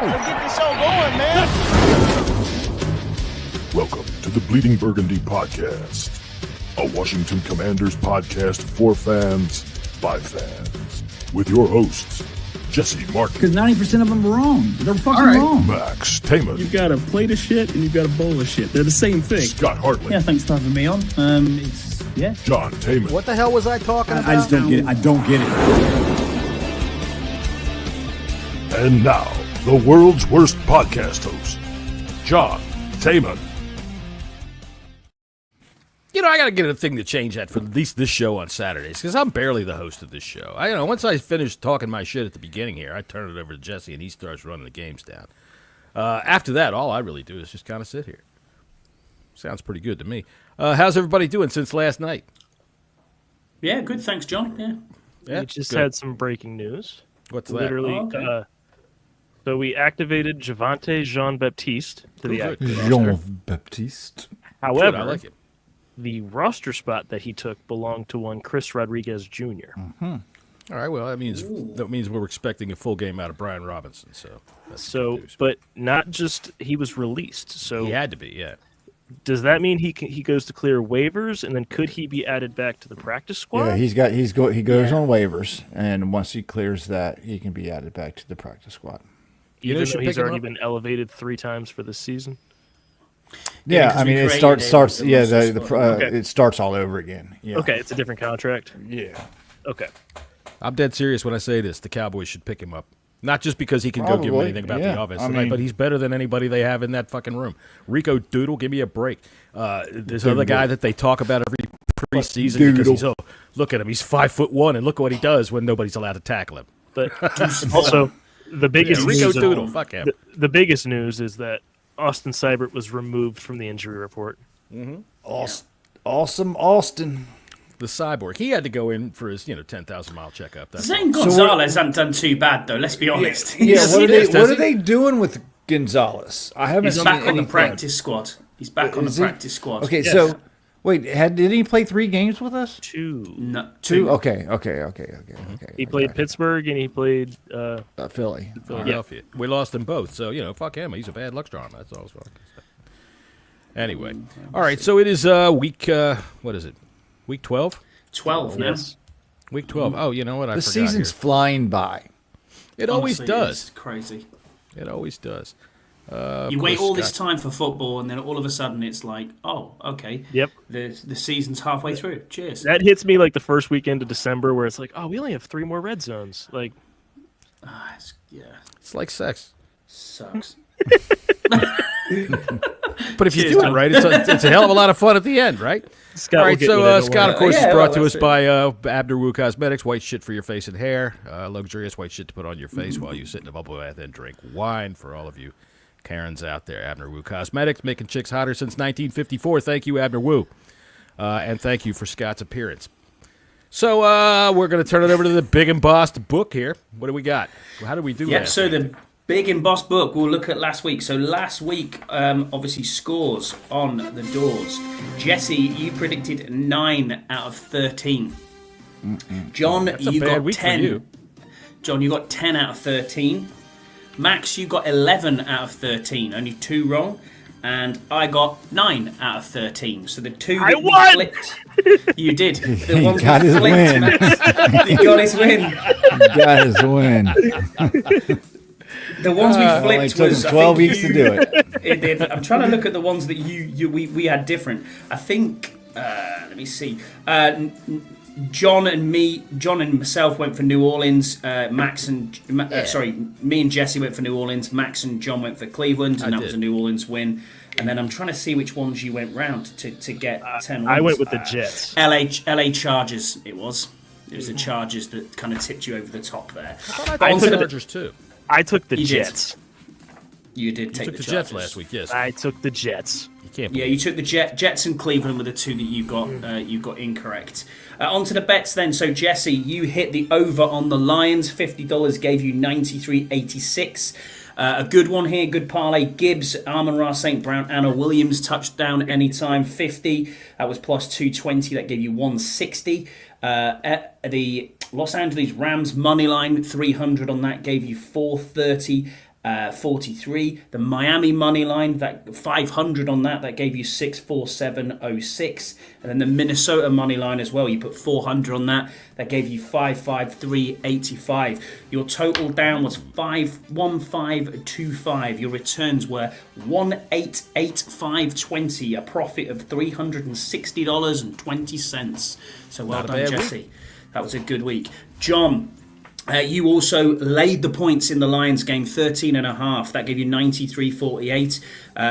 Let's get this show going, man. Welcome to the Bleeding Burgundy Podcast, a Washington Commanders podcast for fans, by fans, with your hosts, Jessy Martin. Because 90% of them are wrong. They're fucking wrong. Max Taman. You've got a plate of shit and you've got a bowl of shit. They're the same thing. Scott Hartley. Yeah, thanks for having me on. John Taman. What the hell was I talking about? I just don't get it. I don't get it. And now, the world's worst podcast host, John Taman. You know, I got to get a thing to change that for at least this show on Saturdays, because I'm barely the host of this show. Once I finish talking my shit at the beginning here, I turn it over to Jesse, and he starts running the games down. After that, all I really do is just kind of sit here. Sounds pretty good to me. How's everybody doing since last night? Yeah, good. Thanks, John. Yeah, We just good. had some breaking news. What's that? Literally, okay. so we activated Javante Jean-Baptiste to the active roster. Jean-Baptiste. However, Good, I like it. the roster spot that he took belonged to one Chris Rodriguez Jr. All right, well, that means we're expecting a full game out of Brian Robinson. So, that's good news. But not just he was released. So He had to be, yeah. does that mean he goes to clear waivers, and then could he be added back to the practice squad? Yeah, he goes on waivers, and once he clears that, he can be added back to the practice squad. You know, Even should though pick he's him already up. been elevated 3 times for this season. Yeah, 'cause I we mean, it created starts. the Yeah, roster the spot. Okay. it starts all over again. Yeah. Okay, it's a different contract. Yeah. Okay. I'm dead serious when I say this. The Cowboys should pick him up. Not just because he can go give them Probably, anything about yeah. the offense I tonight, mean- but he's better than anybody they have in that fucking room. Rico Doodle, give me a break. There's another guy that they talk about every preseason because he's, look at him, he's 5'1", and look what he does when nobody's allowed to tackle him. But also, the biggest Rico news Doodle, fuck him. the biggest news is that Austin Seibert was removed from the injury report. Awesome, Austin. The cyborg, he had to go in for his 10,000-mile checkup. That's Zane Gonzalez hasn't done too bad, though, let's be honest. Yeah. What are they? does What he? are they doing with Gonzalez? I haven't He's seen back on the anything. practice squad. He's back on the Is he? practice squad. Okay, Yes. so wait, didn't he play 3 games with us? 2. No, Two. Okay. He played Pittsburgh and he played. Philly. Philadelphia. We lost them both, so fuck him. He's a bad luck charm. That's all I was fucking say. Anyway, all right. So it is week. What is it? Week 12. 12 now. Yes. Week 12. Oh, you know what? I The forgot season's here. flying by. It always Honestly, does. It's crazy. It always does. You wait course, all this Scott. time for football, and then all of a sudden it's like, oh, okay. Yep. The season's halfway through. Cheers. That hits me like the first weekend of December, where it's like, oh, we only have 3 more red zones. Like, Yeah, It's like sex. sucks. But if you Cheers, do it Tom. right, it's a hell of a lot of fun at the end, right? Scott All will right, get so me there, don't Scott, of worry. course, Yeah, is brought well, to us that's by Abner Wu Cosmetics. White shit for your face and hair. Luxurious white shit to put on your face while you sit in a bubble bath and drink wine. For all of you Karens out there, Abner Wu Cosmetics, making chicks hotter since 1954. Thank you, Abner Wu. And thank you for Scott's appearance. So we're going to turn it over to the Big and Boss book here. What do we got? How did we do Yep, last so week? the Big and Boss book, we'll look at last week. So last week, obviously, scores on the doors. Jesse, you predicted 9 out of 13. John, That's a you bad got week for 10. you. John, you got 10 out of 13. Max, you got 11 out of 13. Only 2 wrong. And I got 9 out of 13. So the 2 I that we won! flipped, you did. The He ones got we his flipped, win. Max, you got his win. Got his win. The ones we Only flipped took was him I 12 think weeks you- to do it. It did. I'm trying to look at the ones that we had different. I think. Let me see. John and myself went for New Orleans. Me and Jesse went for New Orleans. Max and John went for Cleveland, and that was a New Orleans win. And then I'm trying to see which ones you went round to get 10 wins. I went with the Jets. LA Chargers. It was the Chargers that kind of tipped you over the top there. I On took to the the- Chargers too. I took the You did. Jets. You did You take took the the Jets Chargers. last week, yes. I took the Jets. You can't. Yeah, you took the Jets and Cleveland were the 2 that you got incorrect. On to the bets then. So Jesse, you hit the over on the Lions. $50 gave you 93.86. A good one here, good parlay. Gibbs, Amon-Ra St. Brown, Anna Williams, touchdown anytime, 50. That was plus 220. That gave you 160. The Los Angeles Rams money line, 300 on that, gave you 430. 43. The Miami money line, that 500 on that gave you 647.06. And then the Minnesota money line as well, you put 400 on that gave you 553.85. Your total down was 515.25. Your returns were 188.520, a profit of $360.20. So well done, Jesse. That was a good week. John, you also laid the points in the Lions game, 13.5. That gave you 93.48.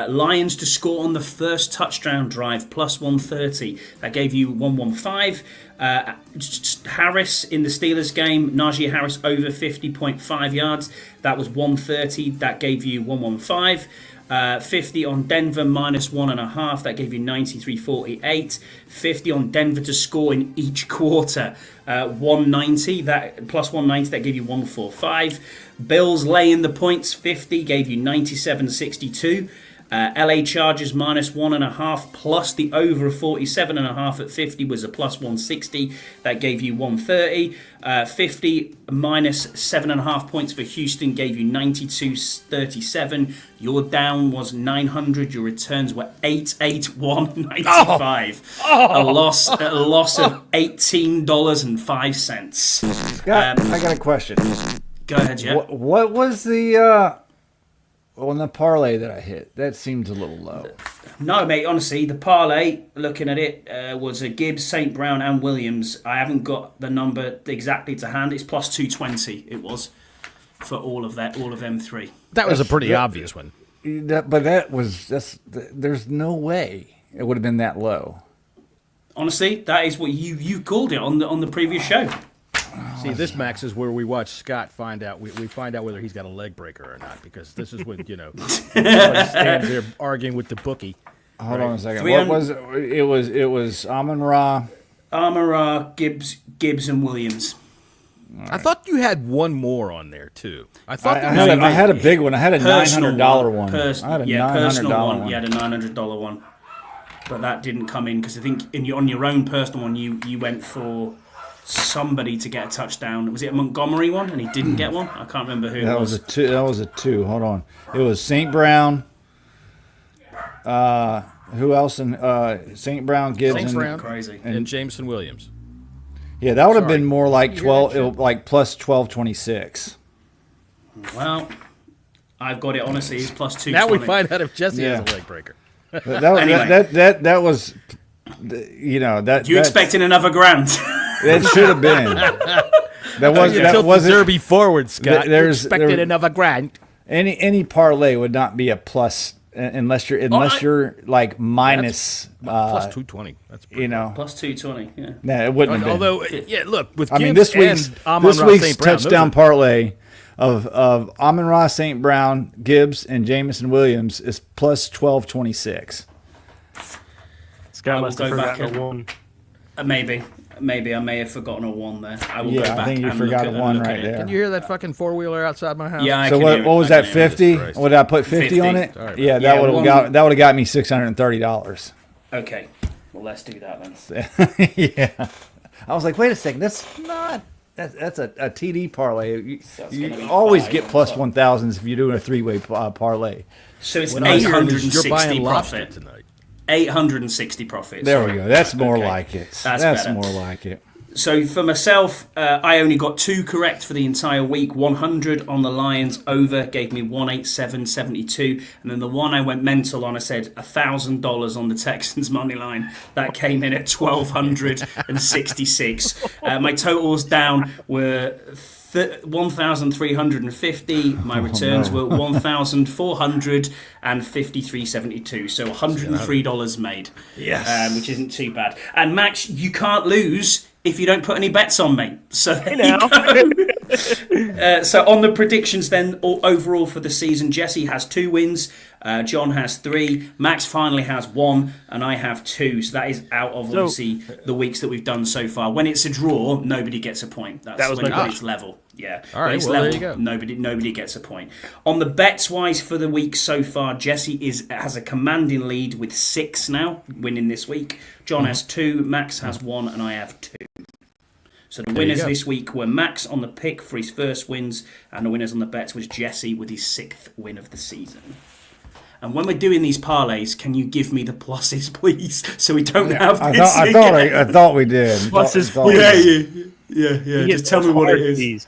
Lions to score on the first touchdown drive, plus 130. That gave you 115. Harris in the Steelers game, Najee Harris over 50.5 yards. That was 130. That gave you 115. 50 on Denver minus 1.5. That gave you 93.48. 50 on Denver to score in each quarter. 190. That plus 190. That gave you 145. Bills lay in the points. 50 gave you 97.62. LA Chargers minus 1.5 plus the over of 47.5 at 50 was a plus 160. That gave you 130. 50 minus 7.5 points for Houston gave you 92.37. Your down was 900. Your returns were 881.95. A loss of $18.05. I got a question. Go ahead, Jeff. What was the on the parlay that I hit? That seems a little low. No, mate, honestly, the parlay, looking at it, was a Gibbs, St. Brown and Williams. I haven't got the number exactly to hand. It's plus 220 it was for all of them three. That was a pretty obvious one. There's no way it would have been that low. Honestly, that is what you called it on the previous show. See, this, Max, is where we watch Scott find out. We find out whether he's got a leg breaker or not, because this is when, somebody stands there arguing with the bookie. Hold on a second. What was it? It was Amon-Ra, Gibbs, and Williams. Right. I thought you had one more on there, too. I had a big one. I had a $900 one. I had a $900 one. You had a $900 one. But that didn't come in, because I think on your own personal one, you went for somebody to get a touchdown. Was it a Montgomery one and he didn't get one? I can't remember who it was. That was a two. Hold on. It was St. Brown. Who else? St. Brown, Gibbs, and Jameson Williams. Yeah, that would have been more like 12, like plus 1226. Well, I've got it. Honestly, it's plus 220. Now we find out if Jesse has a leg breaker. That was, You expecting another grand? That should have been. That wasn't Derby forward, Scott. Expected another grand. Any parlay would not be a plus unless you're like minus plus 220. That's plus 220. Yeah. Nah, it wouldn't. Although, look, with this week's touchdown parlay of Amon-Ra, St. Brown, Gibbs, and Jameson Williams is plus 1226. Scott must have forgotten a one. Maybe I may have forgotten a one there. I will go back. I think you forgot a one right there. Can you hear that fucking four-wheeler outside my house? Yeah, I can hear it. What was that, 50? What did I put 50 on it? Right, yeah, that would have got me $630. Okay. Well, let's do that then. Yeah. I was like, wait a second, that's a TD parlay. You always get plus 1,000s if you're doing a three-way parlay. So it's 860 profit tonight. 860 profits. There we go. That's more like it. That's more like it. So for myself, I only got 2 correct for the entire week. 100 on the Lions over gave me 187.72, and then the one I went mental on, I said $1,000 on the Texans money line. That came in at 1,266. My totals down were 1,350. My returns were 1,453.72. So $103 made. Yes, which isn't too bad. And Max, you can't lose if you don't put any bets on, mate. So there you go. So on the predictions then, overall for the season, Jesse has 2 wins, John has 3, Max finally has 1, and I have 2. So that is out of obviously the weeks that we've done so far. When it's a draw, nobody gets a point. That was when it's level. Yeah. All right, well, level, there you go. Nobody gets a point. On the bets wise for the week so far, Jesse has a commanding lead with 6 now, winning this week. John has 2, Max has 1, and I have 2. So the winners this week were Max on the pick for his first wins, and the winners on the bets was Jessy with his 6th win of the season. And when we're doing these parlays, can you give me the pluses, please, so we don't have this I thought we did. Pluses, Yeah. Just tell me what it is.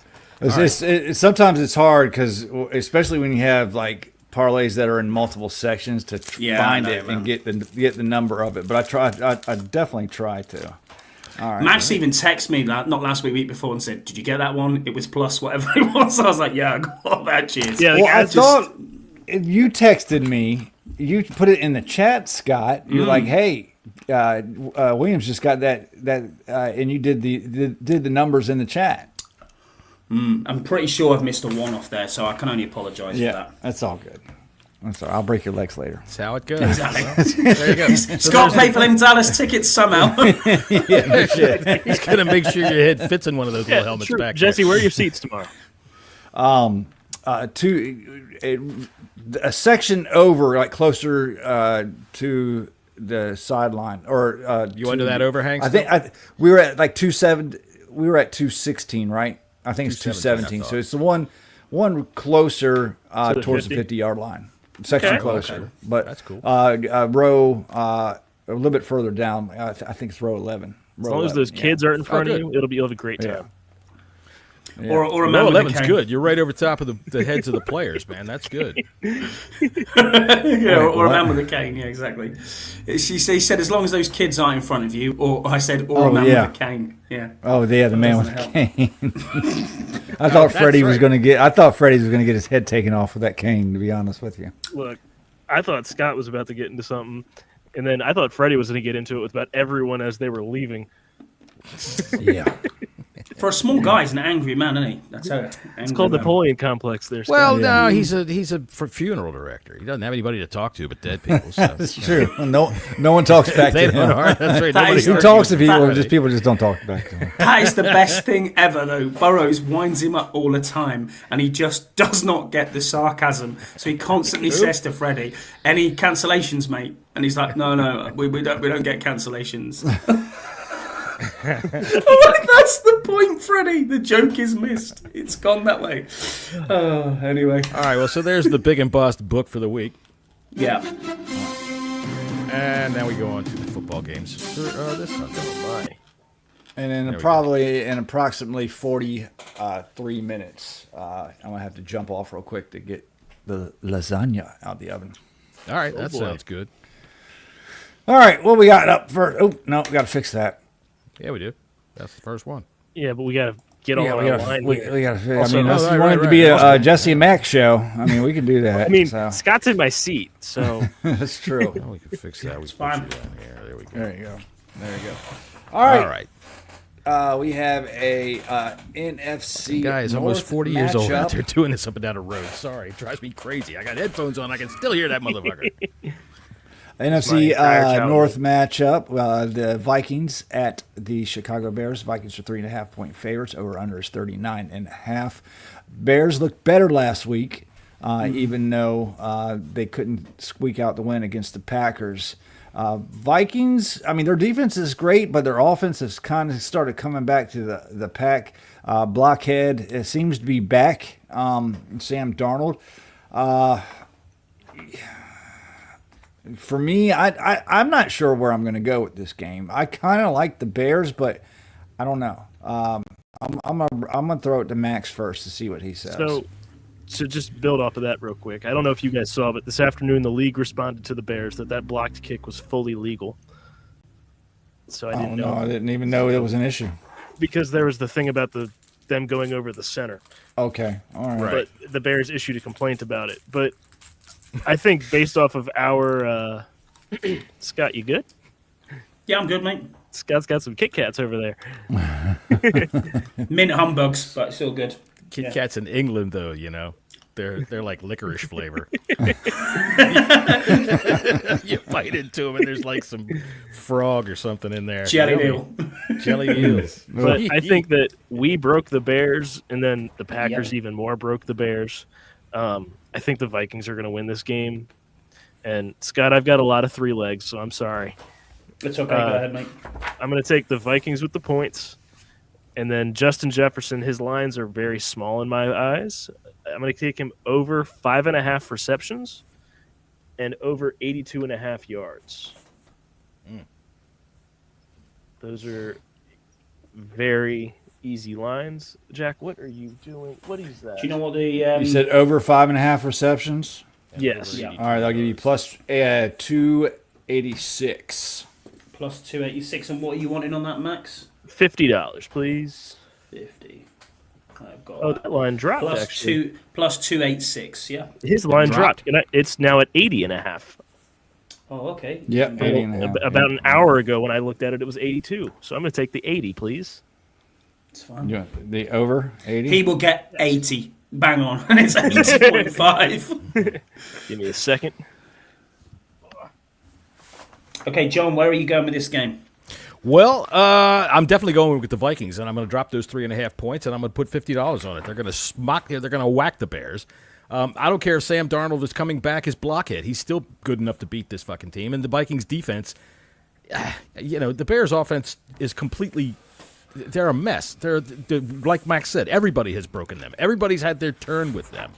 Sometimes it's hard because, especially when you have like parlays that are in multiple sections to find it and get the number of it. But I definitely try to. All right. Max even texted me not last week before and said, "Did you get that one? It was plus whatever it was." I was like, "Yeah, I got that. Cheers." Yeah, I thought you texted me. You put it in the chat, Scott. You're like, "Hey, Williams just got that," and you did the numbers in the chat. I'm pretty sure I've missed a one off there, so I can only apologise for that. That's all good. That's all. I'll break your legs later. That's how it goes. Exactly. There you go. Scott paid for them Dallas tickets somehow. No shit. He's going to make sure your head fits in one of those little helmets true. back Jesse, there. where are your seats tomorrow? A section over, like closer to the sideline, or You under that overhang? I think we were at like 270. We were at 216, right? I think it's 217. So it's the one closer towards the 50-yard line. Section closer, okay. But That's cool. Row a little bit further down. I think it's row 11. As long as those kids aren't in front of you, you'll have a great time. Yeah. Or a man Row with a 11's cane. good. You're right over top of the heads of the players, man. That's good. Or a man with a cane. Yeah, exactly. He said, as long as those kids aren't in front of you, or I said, or a man with a cane. Yeah. Oh yeah, the man with the help. cane. I thought Freddie was going to get. I thought Freddie was going to get his head taken off with that cane. To be honest with you. Look, I thought Scott was about to get into something, and then I thought Freddie was going to get into it with about everyone as they were leaving. Yeah. For a small guy, he's an angry man, isn't he? That's how. It's called Napoleon Complex there, Scott. Well, no, he's a funeral director. He doesn't have anybody to talk to but dead people. So. That's true. No one talks back They to don't. him. That's right. That Nobody is He the- talks to people. That- People just don't talk back to him. That is the best thing ever, though. Burrows winds him up all the time, and he just does not get the sarcasm. So he constantly says to Freddie, "Any cancellations, mate?" And he's like, "No, we don't get cancellations." I'm like, that's the point, Freddie. The joke is missed. It's gone that way. Anyway. All right. Well, so there's the big and bust book for the week, Yeah. and now we go on to the football games for this Sunday. Oh, my. And then There we probably in approximately 43 minutes, I'm gonna have to jump off real quick to get the lasagna out the oven. All right, that boy. sounds good. All right, what we got up first? Oh no, we got to fix that. Yeah, we do. That's the first one. Yeah, but we got to get all Yeah, on we our gotta, line we, here. we gotta. Also, I mean, unless right, you want right, it to be right. a Jesse and Max show. I mean, we can do that. I mean, so. Scott's in my seat, so That's true. Oh, we can fix that. We can fine. put you down here. There we go. There you go. There you go. All right. All right. We have a NFC. Guys, almost North 40 years old out matchup. there doing this up and down the road. Sorry, it drives me crazy. I got headphones on. I can still hear that motherfucker. NFC entire childhood. North matchup. The Vikings at the Chicago Bears. Vikings are 3.5-point favorites. Over under is 39.5. Bears looked better last week, even though they couldn't squeak out the win against the Packers. Vikings, I mean, their defense is great, but their offense has kind of started coming back to the pack. Blockhead seems to be back. Sam Darnold. For me, I'm not sure where I'm going to go with this game. I kind of like the Bears, but I don't know. I'm gonna throw it to Max first to see what he says. So just build off of that real quick. I don't know if you guys saw, but this afternoon the league responded to the Bears that blocked kick was fully legal. So I didn't know. I didn't even know it was an issue. Because there was the thing about them going over the center. Okay, all right. But the Bears issued a complaint about it. But I think based off of our Scott, you good? Yeah, I'm good, mate. Scott's got some Kit Kats over there. Mint humbugs, but still good. Kit Kats in England, though, you know. They're like licorice flavor. You bite into them and there's like some frog or something in there. Jelly Yummy. deal. Jelly eels. But I think that we broke the Bears, and then the Packers even more broke the Bears. I think the Vikings are going to win this game. And, Scott, I've got a lot of three legs, so I'm sorry. It's okay, go ahead, mate. I'm going to take the Vikings with the points, And then Justin Jefferson, his lines are very small in my eyes. I'm going to take him over 5.5 receptions and over 82.5 yards. Those are very easy lines. Jack, what are you doing? What is that? Do you know what the You said over 5.5 receptions? Yes. Yeah. All right, I'll give you plus 286. plus 286? And what are you wanting on that, Max? $50, please. 50. I've got Oh, that line dropped, plus actually. plus 286. Yeah. His line dropped. It's now at 80.5. Oh, okay. Yep, 80 and a half. About an hour ago when I looked at it, it was 82. So I'm going to take the 80, please. It's fine. You want the over 80? He will get 80. Bang on. And it's 80.5. Give me a second. Okay, John, where are you going with this game? Well, I'm definitely going with the Vikings, and I'm going to drop those 3.5 points, and I'm going to put $50 on it. They're going to they're going to whack the Bears. I don't care if Sam Darnold is coming back as blockhead. He's still good enough to beat this fucking team. And the Vikings defense, the Bears offense is completely, they're a mess. They're like Max said, everybody has broken them. Everybody's had their turn with them.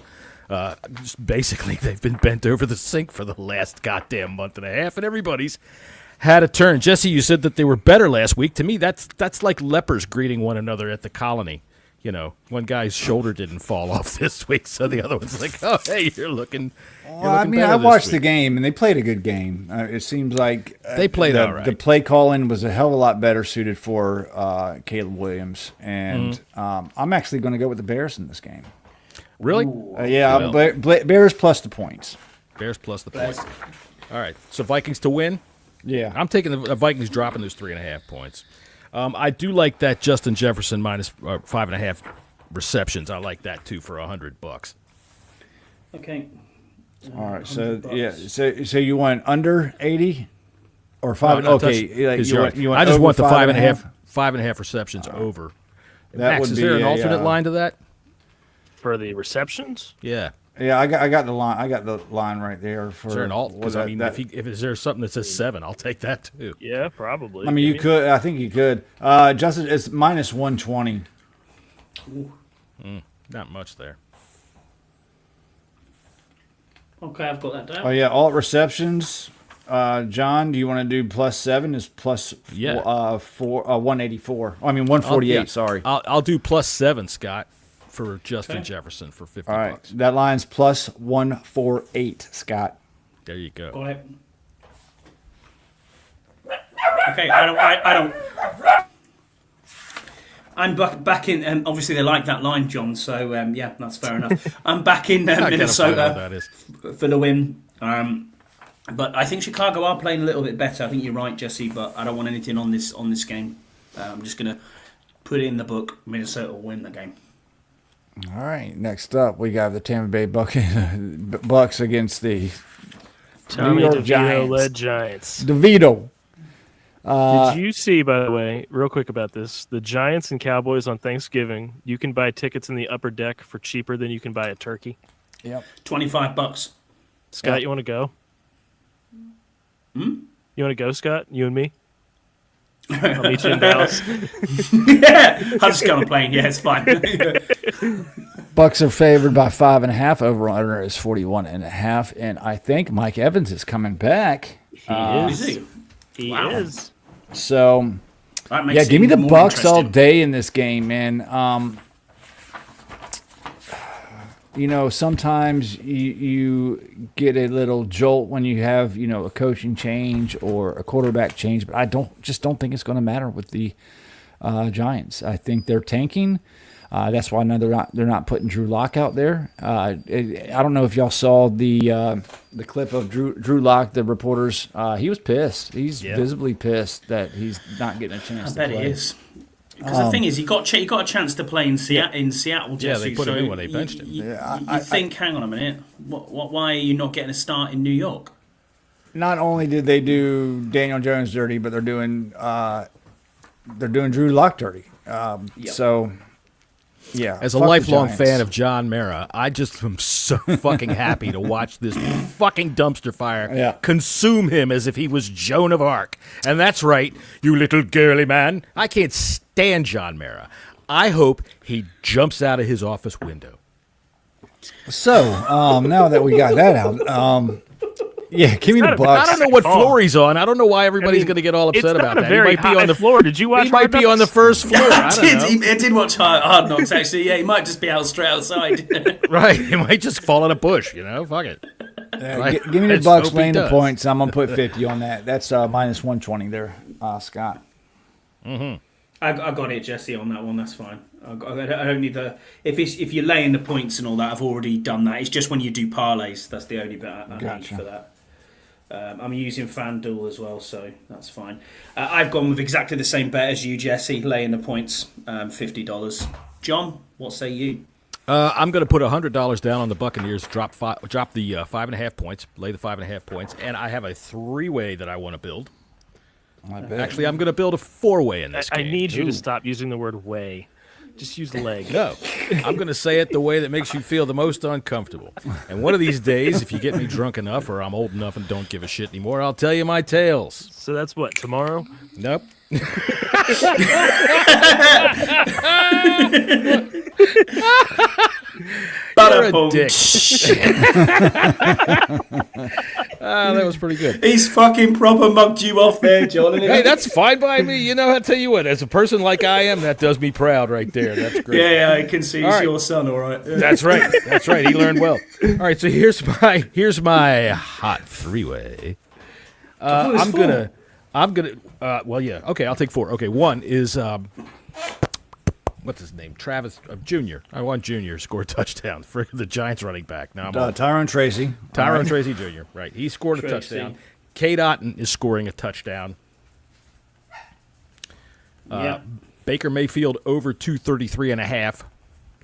Basically, they've been bent over the sink for the last goddamn month and a half, and everybody's had a turn. Jesse, you said that they were better last week. To me, that's like lepers greeting one another at the colony. One guy's shoulder didn't fall off this week, so the other one's like, "Oh, hey, you're looking." Well, I mean, I watched the game, and they played a good game. It seems like they played all right. The play calling was a hell of a lot better suited for Caleb Williams, and I'm actually going to go with the Bears in this game. Really? Yeah, Bears plus the points. Bears plus the points. All right, so Vikings to win? Yeah. I'm taking the Vikings dropping those 3.5 points. I do like that Justin Jefferson minus 5.5 receptions. I like that, too, for $100. Okay. All right, so yeah, so you want under 80 or 5? No, okay, you want I just over want the 5.5? 5.5 receptions over. That Max, would is be there an alternate line to that? For the receptions? Yeah. Yeah, I got the line. I got the line right there. For Is there an alt? Because I mean, that, if is there something that says 7, I'll take that too. Yeah, probably. I mean, you could. I think you could. Justin, it's minus 120. Not much there. Okay, I've got that down. Oh yeah, alt receptions. John, do you want to do plus 7? Is plus 184. I mean 148. Sorry. I'll do plus 7, Scott, for Justin Jefferson for $50. All right, that line's plus 148, Scott. There you go. Got it. Okay, I don't. I'm back in. Obviously, they like that line, John. So yeah, that's fair enough. I'm back in Minnesota for the win. But I think Chicago are playing a little bit better. I think you're right, Jesse. But I don't want anything on this game. I'm just gonna put it in the book. Minnesota will win the game. All right. Next up, we got the Tampa Bay Bucks against the Tommy New York DeVito Giants. led Giants. DeVito. Did you see, by the way, real quick about this, the Giants and Cowboys on Thanksgiving, you can buy tickets in the upper deck for cheaper than you can buy a turkey. Yep. $25. Scott, you want to go? You want to go, Scott? You and me? I'll meet you in Dallas. Yeah, I'll just go on a plane. Yeah, it's fine. Bucks are favored by 5.5. Over under is 41.5. And I think Mike Evans is coming back. He is. Is he? He Wow. is. So, That makes yeah, it give me the even more Bucks all interesting. day in this game, man. Sometimes you get a little jolt when you have, a coaching change or a quarterback change, but I don't think it's going to matter with the Giants. I think they're tanking. That's why they're not putting Drew Lock out there. I don't know if y'all saw the clip of Drew Lock. The reporters, he was pissed. He's visibly pissed that he's not getting a chance. I bet he is. Because the thing is, he got a chance to play in Seattle. Yeah, Jesse, they put him so in when they benched him. You think, hang on a minute, why are you not getting a start in New York? Not only did they do Daniel Jones dirty, but they're doing Drew Lock dirty. So. Yeah, as a lifelong fan of John Mara, I just am so fucking happy to watch this fucking dumpster fire consume him as if he was Joan of Arc. And that's right, you little girly man. I can't stand John Mara. I hope he jumps out of his office window. So, now that we got that out, yeah, give me the Bucks. I don't know what floor he's on. I don't know why everybody's going to get all upset about that. Very he might be on the floor. Did you watch? He might be on the first floor. I don't know. I did watch Hard Knocks, actually. Yeah, he might just be out straight outside. Right. He might just fall in a bush, Fuck it. Give me the Let's Bucks hope he laying the does. points. I'm going to put 50 on that. That's minus 120 there, Scott. I got it, Jesse, on that one. That's fine. I don't need the... If you're laying the points and all that, I've already done that. It's just when you do parlays, that's the only bit I need for that. I'm using FanDuel as well, so that's fine. I've gone with exactly the same bet as you, Jesse, laying the points, $50. John, what say you? I'm going to put $100 down on the Buccaneers, drop the 5.5 points, lay the 5.5 points, and I have a 3-way that I want to build. Actually, I'm going to build a 4-way in this I game. need you to stop using the word way. Just use leg. No, I'm going to say it the way that makes you feel the most uncomfortable. And one of these days, if you get me drunk enough or I'm old enough and don't give a shit anymore, I'll tell you my tales. So that's what, tomorrow? Nope. You're a dick. That was pretty good. He's fucking proper mugged you off there, John. Hey, that's fine by me. I'll tell you what, as a person like I am, that does me proud right there. That's great. Yeah, I can see he's your son, all right. That's right. That's right. He learned well. All right, so here's my hot 3-way. I'm gonna. Well, yeah. Okay, I'll take 4. Okay, one is what's his name? Travis Jr. I want Jr. score a touchdown for the Giants running back. Now I'm on Tyrone Tracy. Tyrone Tracy Jr. Right, he scored a touchdown. Kate Otten is scoring a touchdown. Baker Mayfield over 233.5,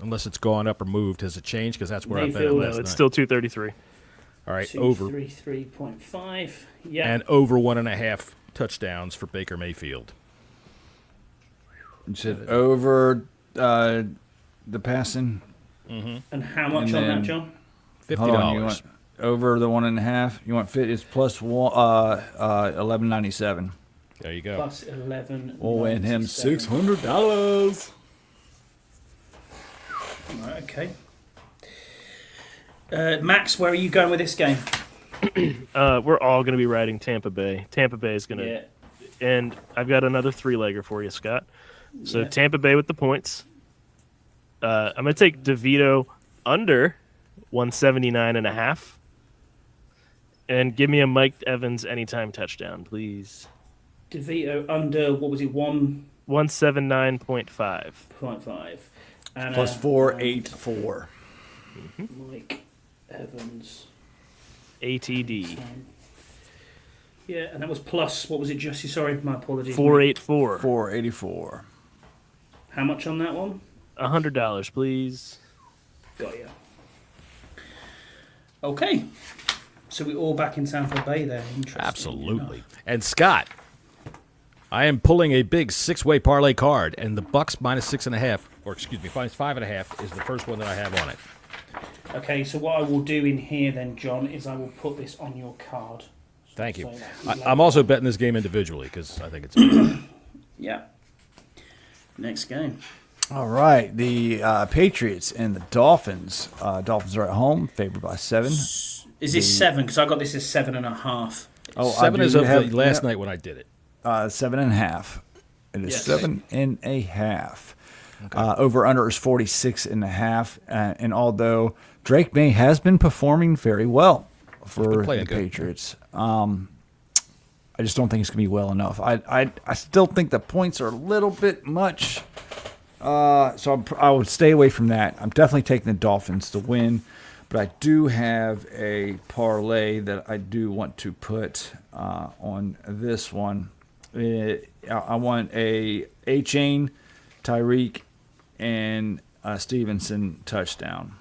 unless it's gone up or moved. Has it changed? Because that's where I bet it last night. It's still 233. All right, over 233.5. Yeah, and over 1.5 touchdowns for Baker Mayfield. You said over the passing. and how much on that, John? $50. Over the 1.5. You want fit? It's plus 11.97. There you go. Plus 11. We'll win him $600. Right, okay. Max, where are you going with this game? We're all going to be riding Tampa Bay. Tampa Bay is going to... And I've got another 3-legger for you, Scott. So Tampa Bay with the points. I'm going to take DeVito under 179.5. And give me a Mike Evans anytime touchdown, please. DeVito under, what was it, 179.5. 1.5. And, Plus 484. Mike Evans. ATD. Yeah, and that was plus, what was it, Jesse? Sorry, my apologies. 484. 484. How much on that one? $100, please. Got you. Okay. So we're all back in Tampa Bay there. Interesting. Absolutely. And Scott, I am pulling a big 6-way parlay card, and the Bucks minus 6.5, or excuse me, minus 5.5 is the first one that I have on it. Okay, so what I will do in here then, John, is I will put this on your card. Thank you. So I'm also betting this game individually because I think it's yeah. Next game. All right. The Patriots and the Dolphins. Dolphins are at home, favored by 7. Is this 7? Because I got this as 7.5. Oh, 7 is of the last night when I did it. 7.5. It is 7.5. Okay. Over under is 46.5. And although Drake May has been performing very well for the Patriots, I just don't think it's going to be well enough. I still think the points are a little bit much. So I would stay away from that. I'm definitely taking the Dolphins to win. But I do have a parlay that I do want to put on this one. I want a A-Chain, Tyreek, and Stevenson touchdown.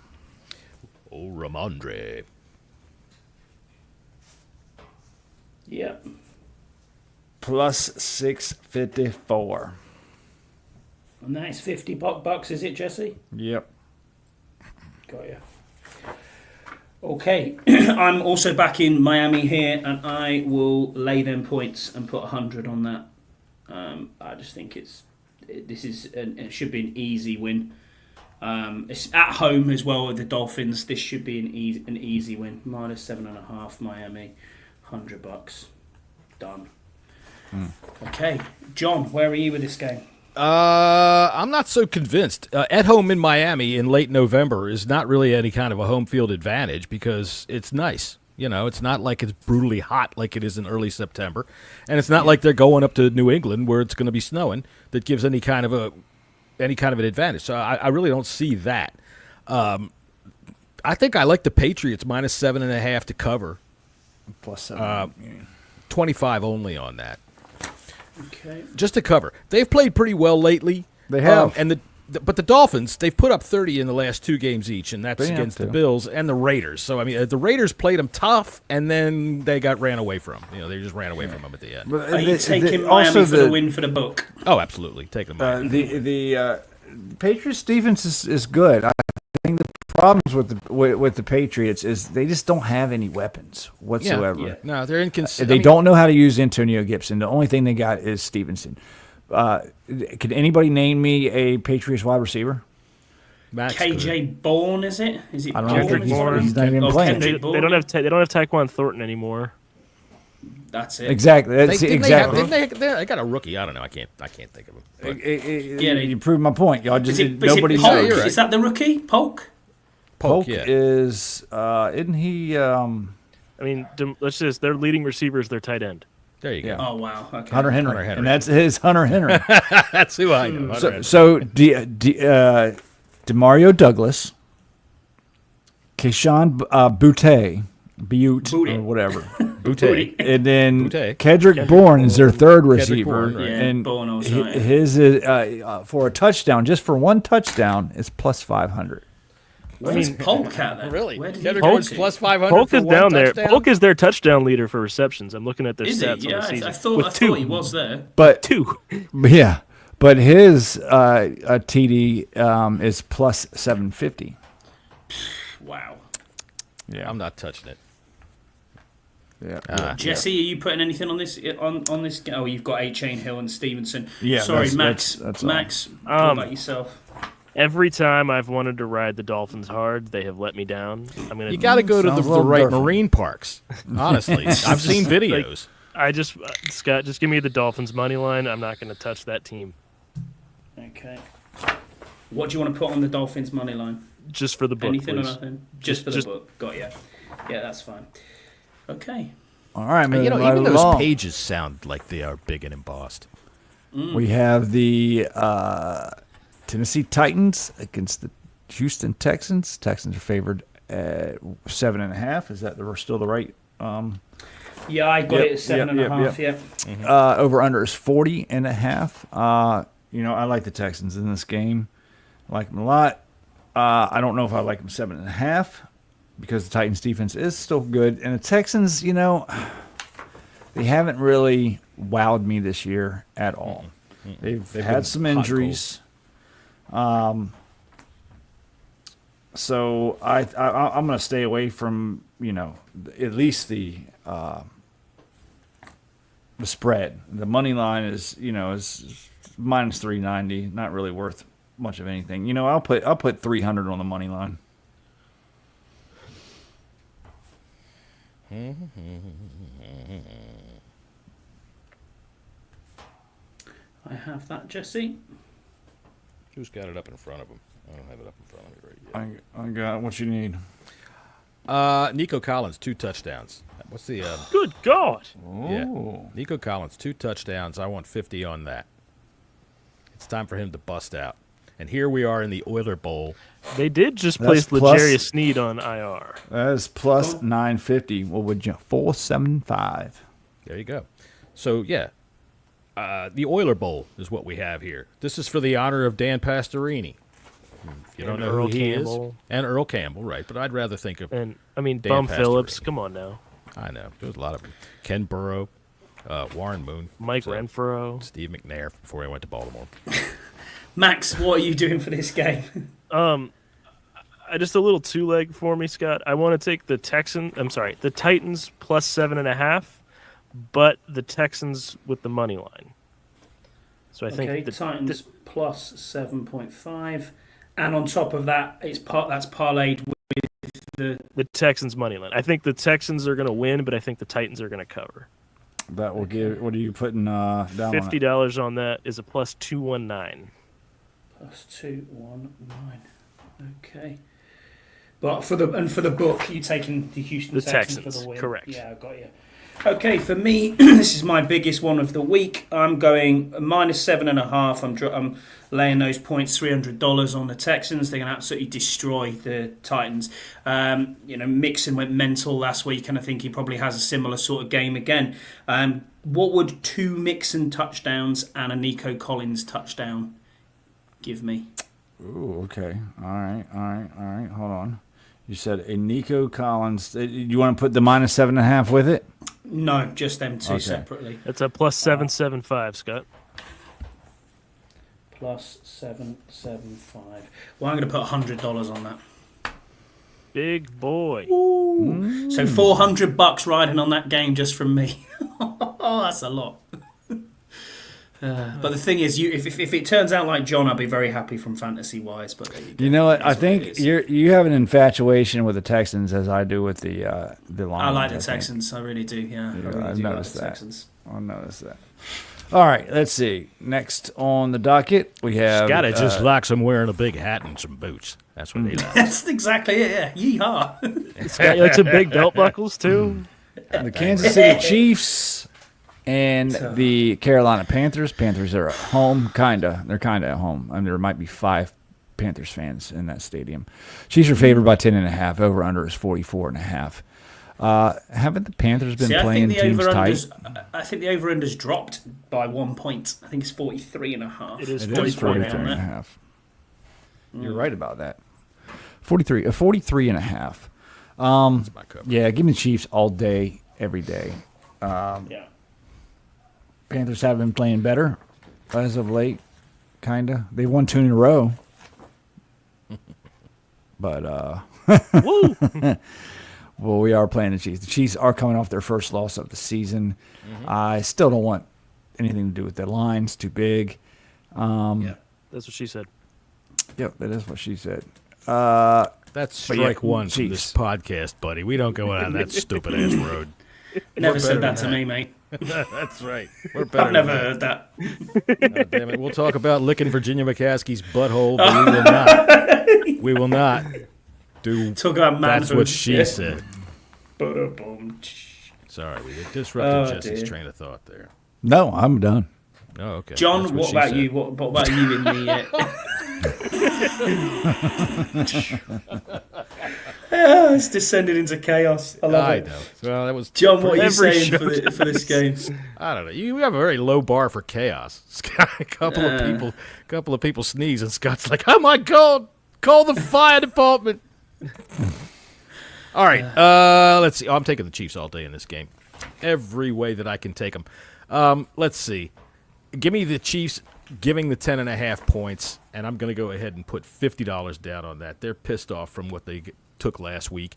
Oh, Ramondre. Yep. Plus 654. And that is $50 is it, Jesse? Yep. Got you. Okay, I'm also back in Miami here, and I will lay them points and put 100 on that. I just think it's it should be an easy win. It's at home as well with the Dolphins. This should be an easy win. -7.5 Miami, $100. Done. Okay, John, where are you with this game? I'm not so convinced. At home in Miami in late November is not really any kind of a home field advantage because it's nice. It's not like it's brutally hot like it is in early September, and it's not like they're going up to New England where it's going to be snowing. That gives any kind of an advantage. So I really don't see that. I think I like the Patriots -7.5 to cover. +7. 25 only on that. Okay. Just to cover. They've played pretty well lately. They have. But the Dolphins, they've put up 30 in the last 2 games each, and that's They have against the to. Bills and the Raiders. So, I mean, the Raiders played them tough, and then they got ran away from. They just ran away from them at the end. But Are you taking Miami for the win for the book? Oh, absolutely. Take them. The Patriots defense is good. I think the problems with the Patriots is they just don't have any weapons whatsoever. Yeah. No, they're inconsistent. They don't know how to use Antonio Gibson. The only thing they got is Stevenson. Could anybody name me a Patriots wide receiver? KJ Bourne, is it? Is it I don't Bourne? know. Kendrick Bourne. He's not even playing. Kendrick They don't have Tyquan Thornton anymore. That's it. Exactly. That's exactly. They got a rookie. I don't know. I can't think of him. But You proved my point. Y'all just nobody Polk? knows. Is that the rookie? Polk? Polk yeah. is isn't he? I mean, their leading receiver is their tight end. there you go. Yeah. Oh, wow. Okay. Hunter Henry. Hunter Henry. And that's his Hunter Henry. That's who I know. So Demario Douglas, Keyshawn Butte, or whatever. Boutte. And then Butte. Kedrick Bourne is their third receiver. Bourne, right. Yeah, And Bourne also, yeah. his is for a touchdown, just for one touchdown, is +500. Where's Polk at then? Really? Where did he Kendrick go Bourne's to? +500 Polk for is one down there. touchdown? Polk is their touchdown leader for receptions. I'm looking at their Is stats it? Yeah, on the season. I thought with two. he was there. But 2. yeah, but his TD is +750. Wow. Yeah, I'm not touching it. yeah. Jesse, are you putting anything on this? On this? Oh, you've got A-Chain, Hill, and Stevenson. Yeah, Sorry, that's- Max. that's all. Max, what about yourself? Every time I've wanted to ride the Dolphins hard, they have let me down. I'm gonna. You got to go to Sounds a the little right different. marine parks. Honestly, I've seen videos. I just Scott, just give me the Dolphins money line. I'm not going to touch that team Okay. What do you want to put on the Dolphins money line? just for the book. Anything or please. nothing? Just for the just- book. Got ya. Yeah, that's fine. Okay. All right, moving right Even those along. pages sound like they are big and embossed. We have the Tennessee Titans against the Houston Texans. Texans are favored at 7.5. Is that still the right? Yeah, I got Yep, it at 7.5. yep. Yeah. Over under is 40.5. I like the Texans in this game. I like them a lot. I don't know if I like them 7.5 because the Titans defense is still good, and the Texans, they haven't really wowed me this year at all. They've been had some hot and injuries. So I'm going to stay away from at least the spread. The money line is is minus 390. Not really worth much of anything. I'll put 300 on the money line. I have that, Jesse. Who's got it up in front of him? I don't have it up in front of me right yet. I got what you need. Nico Collins, 2 touchdowns. What's the Good God! yeah? Nico Collins, 2 touchdowns. I want 50 on that. It's time for him to bust out. And here we are in the Oiler Bowl. They did just That's place plus- L'Jarius Sneed on IR. That is plus 950. What would you? 475. There you go. So yeah, the Oiler Bowl is what we have here. This is for the honor of Dan Pastorini. If you don't know Earl who he Campbell. is, and Earl Campbell, right? But I'd rather think of And I mean, Dan Bum Pastorini. Phillips. Come on now, I know there's a lot of them. Ken Burrow, Warren Moon, Mike so, Renfro. Steve McNair before he went to Baltimore. Max, what are you doing for this game? Just a little 2-leg for me, Scott. I want to take the Titans plus 7.5, but the Texans with the money line. So I think Okay, the Titans plus 7.5. And on top of that, that's parlayed with The Texans money line. I think the Texans are going to win, but I think the Titans are going to cover. That will give. What are you putting down? $50 on that is a plus 219. plus 219. Okay. But for the book, you taking the Houston Texans for the win. Correct. Yeah, I got you. Okay, for me, this is my biggest one of the week. I'm going minus 7.5. I'm laying those points, $300 on the Texans. They're going to absolutely destroy the Titans. Mixon went mental last week, and I think he probably has a similar sort of game again. What would 2 Mixon touchdowns and a Nico Collins touchdown give me? Ooh, okay. All right. Hold on. You said a Nico Collins. You want to put the minus 7.5 with it? No, just them two separately. That's a plus 775, Scott. Plus 775. Well, I'm going to put $100 on that. Big boy. So $400 riding on that game just from me. Oh, that's a lot. But the thing is, if it turns out like John, I'll be very happy from fantasy wise. But you know what? I think you have an infatuation with the Texans as I do with the Lions. I like the Texans. I really do. Yeah, I've noticed that. Texans. I'll notice that. All right, let's see. Next on the docket, we have Scotty just likes him wearing a big hat and some boots. That's what he likes. That's exactly it. Yeah, yeehaw. Scott, you like some big belt buckles too. The Kansas City Chiefs and the Carolina Panthers. Panthers are at home, kinda. They're kinda at home. I mean, there might be 5 Panthers fans in that stadium. Chiefs are favored by 10.5. Over under is 44.5. Haven't the Panthers been playing teams tight? I think the over-under's dropped by 1 point. I think it's 43.5. It is 43.5. You're right about that. 43.5. Yeah, give me the Chiefs all day, every day. Yeah. Panthers have been playing better as of late, kinda. They won 2 in a row. But Woo! well, we are playing the Chiefs. The Chiefs are coming off their first loss of the season. I still don't want anything to do with the lines. Too big. Yeah, that's what she said. Yep, that is what she said. That's strike one from this podcast, buddy. We don't go on that stupid ass road. Never said that to me, mate. That's right. We're better. I've never heard that. God damn it. We'll talk about licking Virginia McCaskey's butthole, but we will not. We will not do. Talk about manhood. That's what she said. Ba-da-boom. Sorry, we disrupted Jesse's train of thought there. No, I'm done. Oh, okay. John, what about you? What about you in the? It's descended into chaos. I love it. Know. Well, that was John. What are you saying for this game? I don't know. You have a very low bar for chaos. Scott, a couple of people sneeze, and Scott's like, "Oh my God, call the fire department." All right, let's see. I'm taking the Chiefs all day in this game, every way that I can take them. Let's see. Give me the Chiefs giving the 10.5 points, and I'm going to go ahead and put $50 down on that. They're pissed off from what they took last week,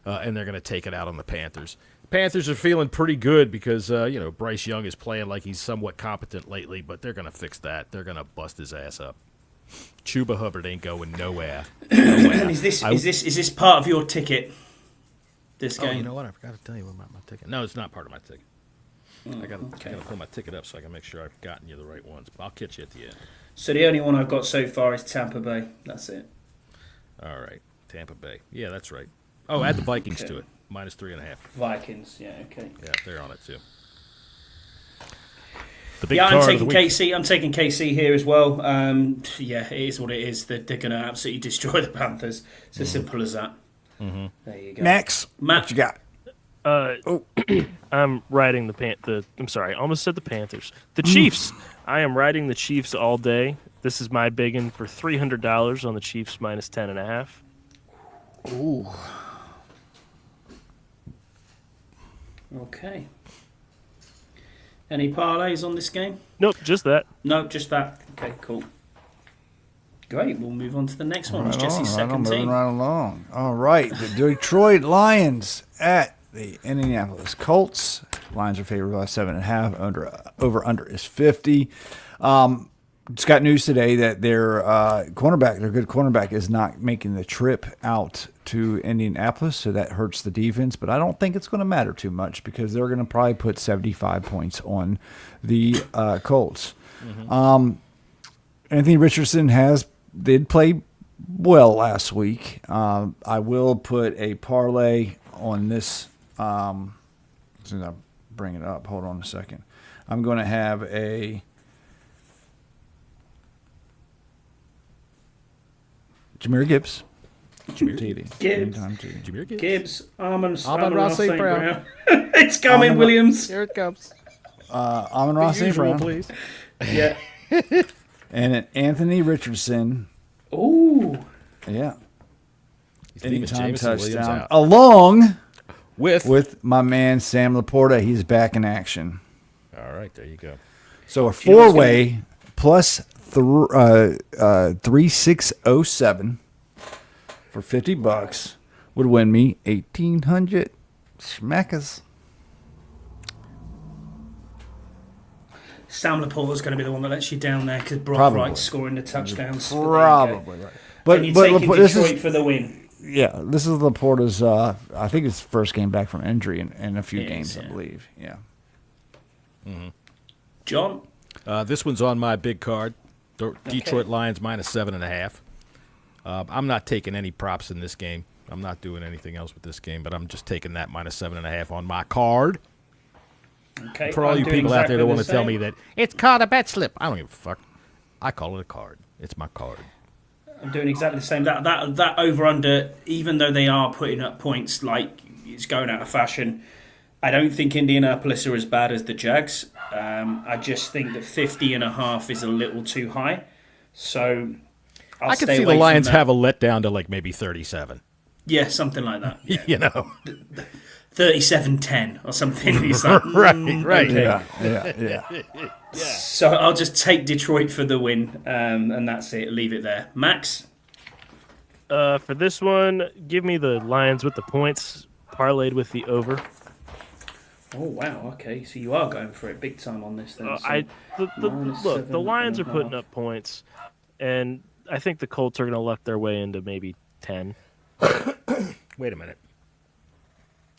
and they're going to take it out on the Panthers. The Panthers are feeling pretty good because, Bryce Young is playing like he's somewhat competent lately, but they're going to fix that. They're going to bust his ass up. Chuba Hubbard ain't going nowhere. Is this part of your ticket? This game? Oh, you know what? I forgot to tell you about my ticket. No, it's not part of my ticket. I got to pull my ticket up so I can make sure I've gotten you the right ones. But I'll catch you at the end. So the only one I've got so far is Tampa Bay. That's it. All right, Tampa Bay. Yeah, that's right. Oh, add the Vikings to it. Minus 3.5. Vikings. Yeah. Okay. Yeah, they're on it too. I'm taking KC. I'm taking KC here as well. Yeah, it is what it is. They're going to absolutely destroy the Panthers. It's as simple as that. Mm-hmm. There you go. Max, Matt, what you got? I'm riding I'm sorry, I almost said the Panthers. The Chiefs. I am riding the Chiefs all day. This is my big one for $300 on the Chiefs minus 10.5. Ooh. Okay. Any parlays on this game? Nope, just that. Nope, just that. Okay, cool. Great. We'll move on to the next one. It's Jesse's second team. Right along. All right. The Detroit Lions at the Indianapolis Colts. Lions are favored by 7.5. Over under is 50. just got news today that their good cornerback, is not making the trip out to Indianapolis, so that hurts the defense. But I don't think it's going to matter too much because they're going to probably put 75 points on the Colts. Anthony Richardson did play well last week. I will put a parlay on this. As soon as I bring it up, hold on a second. I'm going to have a Jahmyr Gibbs. Gibbs. Amon-Ra St. Brown. It's coming, Williams. Here it comes. Amon-Ra St. Brown. Please. Yeah. And an Anthony Richardson. Ooh. Yeah. He's leaving Anytime Jameson Williams touchdown. out. Along With my man Sam Laporta. He's back in action. All right, there you go. So a four-way plus 3607 for $50 would win me 1,800 schmackers. Sam Laporta's going to be the one that lets you down there because Brock Wright's scoring the touchdowns. Probably right. But you're taking Detroit for the win. Yeah, this is Laporta's. I think it's first game back from injury in a few games, I believe. Yeah. John? This one's on my big card. Detroit Lions -7.5. I'm not taking any props in this game. I'm not doing anything else with this game, but I'm just taking that -7.5 on my card. Okay. For all you people out there that want to tell me that it's called a bet slip, I don't give a fuck. I call it a card. It's my card. I'm doing exactly the same. That over under, even though they are putting up points like it's going out of fashion, I don't think Indianapolis are as bad as the Jags. I just think that 50.5 is a little too high. So I can see the Lions have a letdown to like maybe 37. Yeah, something like that. Yeah. You know, 37-10 or something. It's like, right. Okay. Yeah. So I'll just take Detroit for the win, and that's it. Leave it there. Max? For this one, give me the Lions with the points, parlayed with the over. Oh, wow. Okay, so you are going for it big time on this then. Look, the Lions are putting up points, and I think the Colts are going to luck their way into maybe 10. Wait a minute.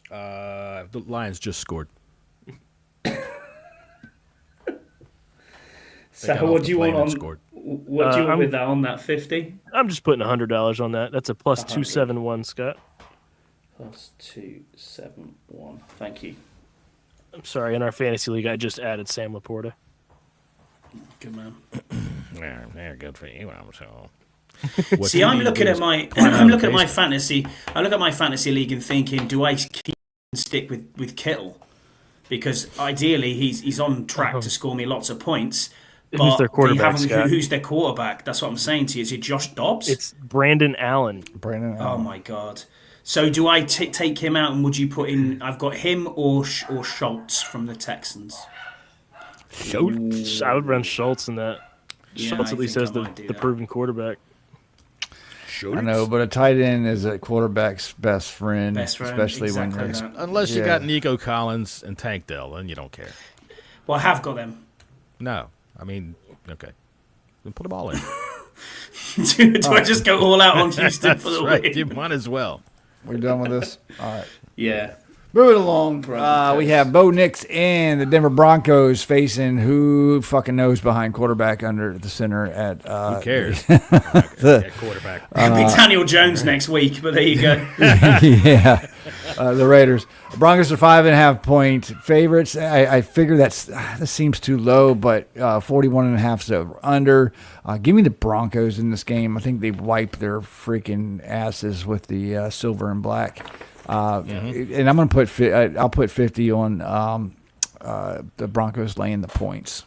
The Lions just scored. So what do you want on? What do you want with that on that 50? I'm just putting $100 on that. That's a plus 271, Scott. Plus 271. Thank you. I'm sorry. In our fantasy league, I just added Sam Laporta. Good man. Yeah, good for you. See, I'm looking at my fantasy. I look at my fantasy league and thinking, do I stick with Kittle? Because ideally, he's on track to score me lots of points. But who's their quarterback, Scott? Who's their quarterback? That's what I'm saying to you. Is it Josh Dobbs? It's Brandon Allen. Oh my God! So do I take him out, and would you put in? I've got him or Schultz from the Texans. Schultz. I would run Schultz in that. Yeah, Schultz at least has the proven quarterback. I know, but a tight end is a quarterback's best friend especially exactly when you're unless you got Nico Collins and Tank Dell, then you don't care. Well, I have got them. No, I mean, okay, then put them all in. do I just go all out on Houston for the win? You might as well. We're done with this. All right. Yeah. Moving along, we have Bo Nix and the Denver Broncos facing who fucking knows behind quarterback under the center at. Who cares? Quarterback. Could be Daniel Jones next week, but there you go. Yeah, the Raiders. The Broncos are 5.5-point favorites. I figure that seems too low, but 41.5 is over under. Give me the Broncos in this game. I think they wipe their freaking asses with the silver and black. And I'm going to put I'll put 50 on the Broncos laying the points.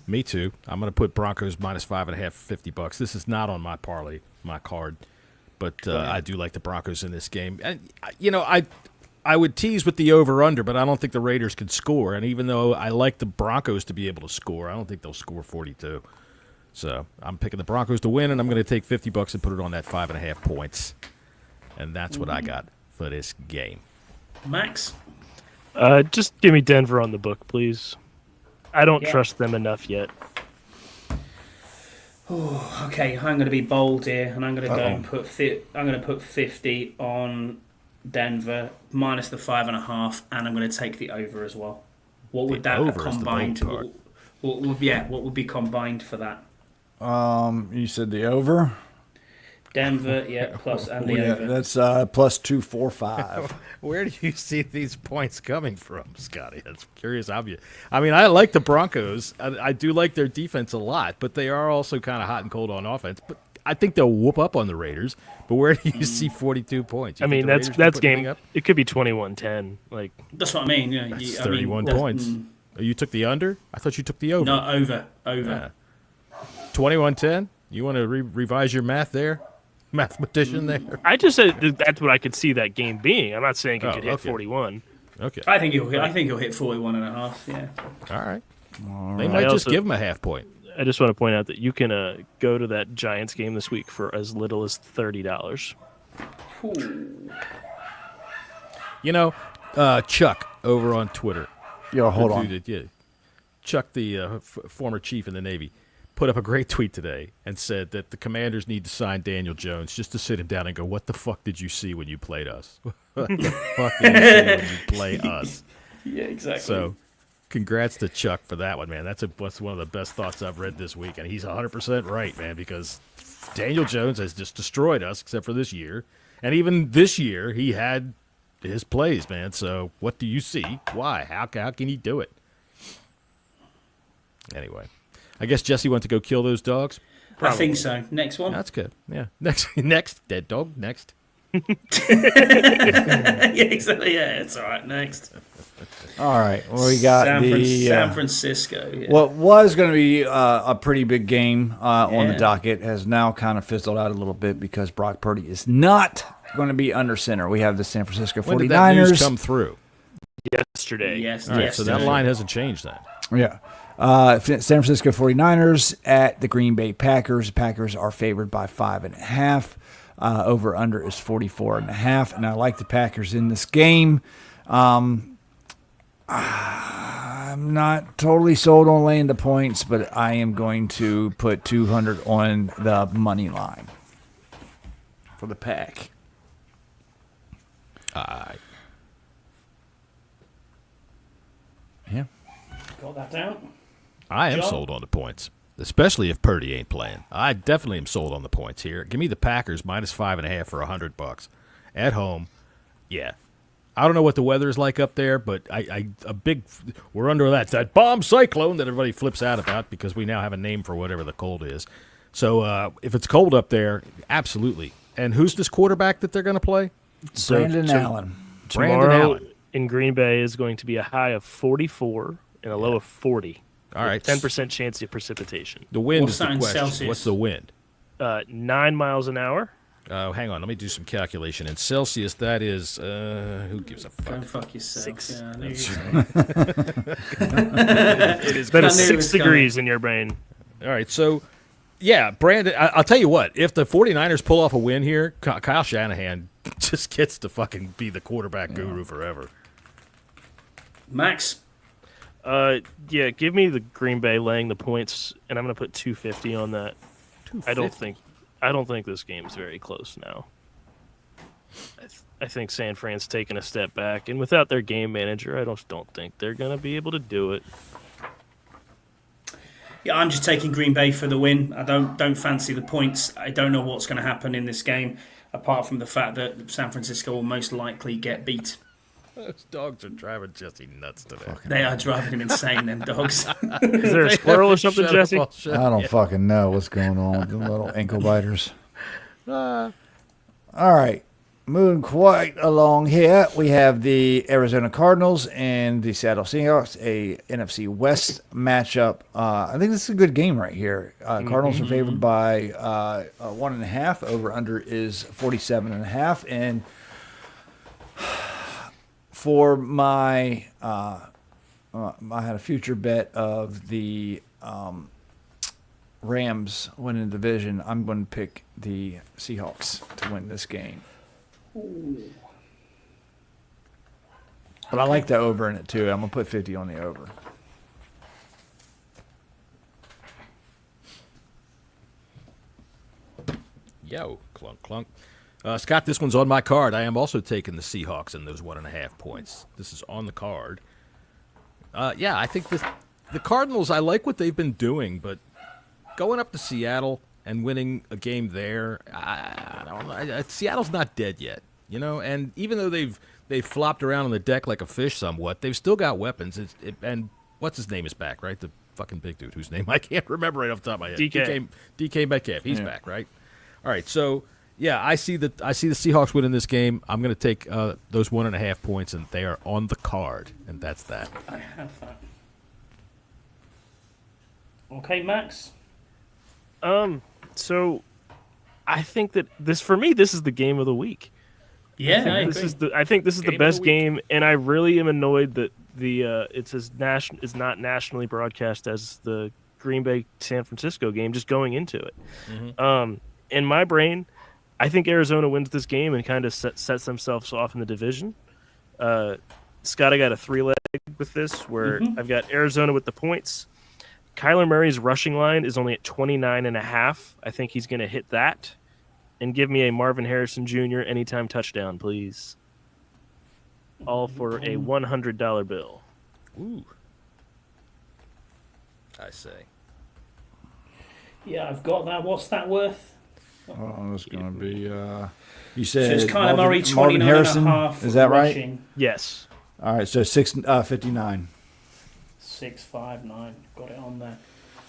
Me too. I'm going to put Broncos -5.5, $50. This is not on my parlay, my card, but I do like the Broncos in this game. And I would tease with the over/under, but I don't think the Raiders could score. And even though I like the Broncos to be able to score, I don't think they'll score 42. So I'm picking the Broncos to win, and I'm going to take $50 and put it on that 5.5 points. And that's what I got for this game. Max? Just give me Denver on the book, please. I don't trust them enough yet. Okay, I'm going to be bold here, and I'm going to go and put. I'm going to put 50 on Denver minus the 5.5, and I'm going to take the over as well. What would that combined? What would be combined for that? You said the over. Denver, plus and the over. That's plus 245. Where do you see these points coming from, Scotty? That's curious. I mean, I like the Broncos. I do like their defense a lot, but they are also kind of hot and cold on offense. But I think they'll whoop up on the Raiders. But where do you see 42 points? I mean, that's game. It could be 21-10. Like that's what I mean. Yeah, that's 31 points. You took the under? I thought you took the over. No, over. 21-10? You want to revise your math there? Mathematician there? I just said that's what I could see that game being. I'm not saying it could hit 41. Okay. I think he'll hit 41.5. Yeah. All right. They might just give him a half point. I just want to point out that you can go to that Giants game this week for as little as $30. You know, Chuck over on Twitter. Yo, hold on. Chuck, the former chief in the Navy, put up a great tweet today and said that the Commanders need to sign Daniel Jones just to sit him down and go, what the fuck did you see when you played us? What the fuck did you see when you play us? Yeah, exactly. So congrats to Chuck for that one, man. That's one of the best thoughts I've read this week, and he's 100% right, man, because Daniel Jones has just destroyed us except for this year. And even this year, he had his plays, man. So what do you see? Why? How can he do it? Anyway. I guess Jesse went to go kill those dogs. Probably. I think so. Next one. That's good. Yeah. Next. Dead dog. Next. Yeah, exactly. Yeah, it's all right. Next. All right. Well, we got San Francisco. Yeah. What was going to be a pretty big game on the docket has now kind of fizzled out a little bit because Brock Purdy is not going to be under center. We have the San Francisco 49ers. When did that news come through? Yesterday. Yes. All right, so that line hasn't changed then. Yeah. San Francisco 49ers at the Green Bay Packers. Packers are favored by 5.5. Over under is 44.5. And I like the Packers in this game. I'm not totally sold on laying the points, but I am going to put 200 on the money line for the Pack. Yeah. Got that down. I am sold on the points, especially if Purdy ain't playing. I definitely am sold on the points here. Give me the Packers minus 5.5 for $100 at home. Yeah, I don't know what the weather is like up there, but we're under that bomb cyclone that everybody flips out about because we now have a name for whatever the cold is. So if it's cold up there, absolutely. And who's this quarterback that they're going to play? Brandon Allen. Tomorrow in Green Bay is going to be a high of 44 and a low of 40. All right. 10% chance of precipitation. The wind is the question. Celsius? What's the wind? 9 miles an hour. Oh, hang on. Let me do some calculation. In Celsius, that is, who gives a fuck? Go fuck yourself. 6. Yeah, it is better 6 degrees in your brain. All right. So, yeah, Brandon, I'll tell you what. If the 49ers pull off a win here, Kyle Shanahan just gets to fucking be the quarterback guru forever. Max? Yeah, give me the Green Bay laying the points, and I'm going to put 250 on that. 250? I don't think this game's very close now. I think San Fran's taking a step back, and without their game manager, I don't think they're going to be able to do it. Yeah, I'm just taking Green Bay for the win. I don't fancy the points. I don't know what's going to happen in this game, apart from the fact that San Francisco will most likely get beat. Those dogs are driving Jesse nuts today. They are driving him insane, them dogs. Is there a squirrel or something, Jesse? I don't fucking know what's going on with the little ankle biters. All right. Moving quite along here, we have the Arizona Cardinals and the Seattle Seahawks, a NFC West matchup. I think this is a good game right here. Cardinals are favored by 1.5. Over under is 47.5. And for my, I had a future bet of the Rams winning the division. I'm going to pick the Seahawks to win this game. Ooh. But I like the over in it too. I'm going to put 50 on the over. Yo, clunk, clunk. Scott, this one's on my card. I am also taking the Seahawks in those 1.5 points. This is on the card. I think the Cardinals, I like what they've been doing, but going up to Seattle and winning a game there, I don't know. Seattle's not dead yet, and even though they've flopped around on the deck like a fish somewhat, they've still got weapons. And what's his name is back, right? The fucking big dude whose name I can't remember right off the top of my head. DK Metcalf. He's back, right? All right, so I see the Seahawks winning this game. I'm going to take those 1.5 points, and they are on the card, and that's that. I have that. Okay, Max. So I think that this is the game of the week. Yeah, I think this is the best game, and I really am annoyed that it's not nationally broadcast as the Green Bay San Francisco game. Just going into it, in my brain, I think Arizona wins this game and kind of sets themselves off in the division. Scott, I got a 3-leg with this where I've got Arizona with the points. Kyler Murray's rushing line is only at 29.5. I think he's going to hit that. And give me a Marvin Harrison Jr. anytime touchdown, please. All for a $100 bill. Ooh. I say. Yeah, I've got that. What's that worth? Oh, it's going to be... you said so it's Kyler Murray, 29 Harrison, and a half. is that right? Rushing. Yes. All right, so 659. 659. Got it on there.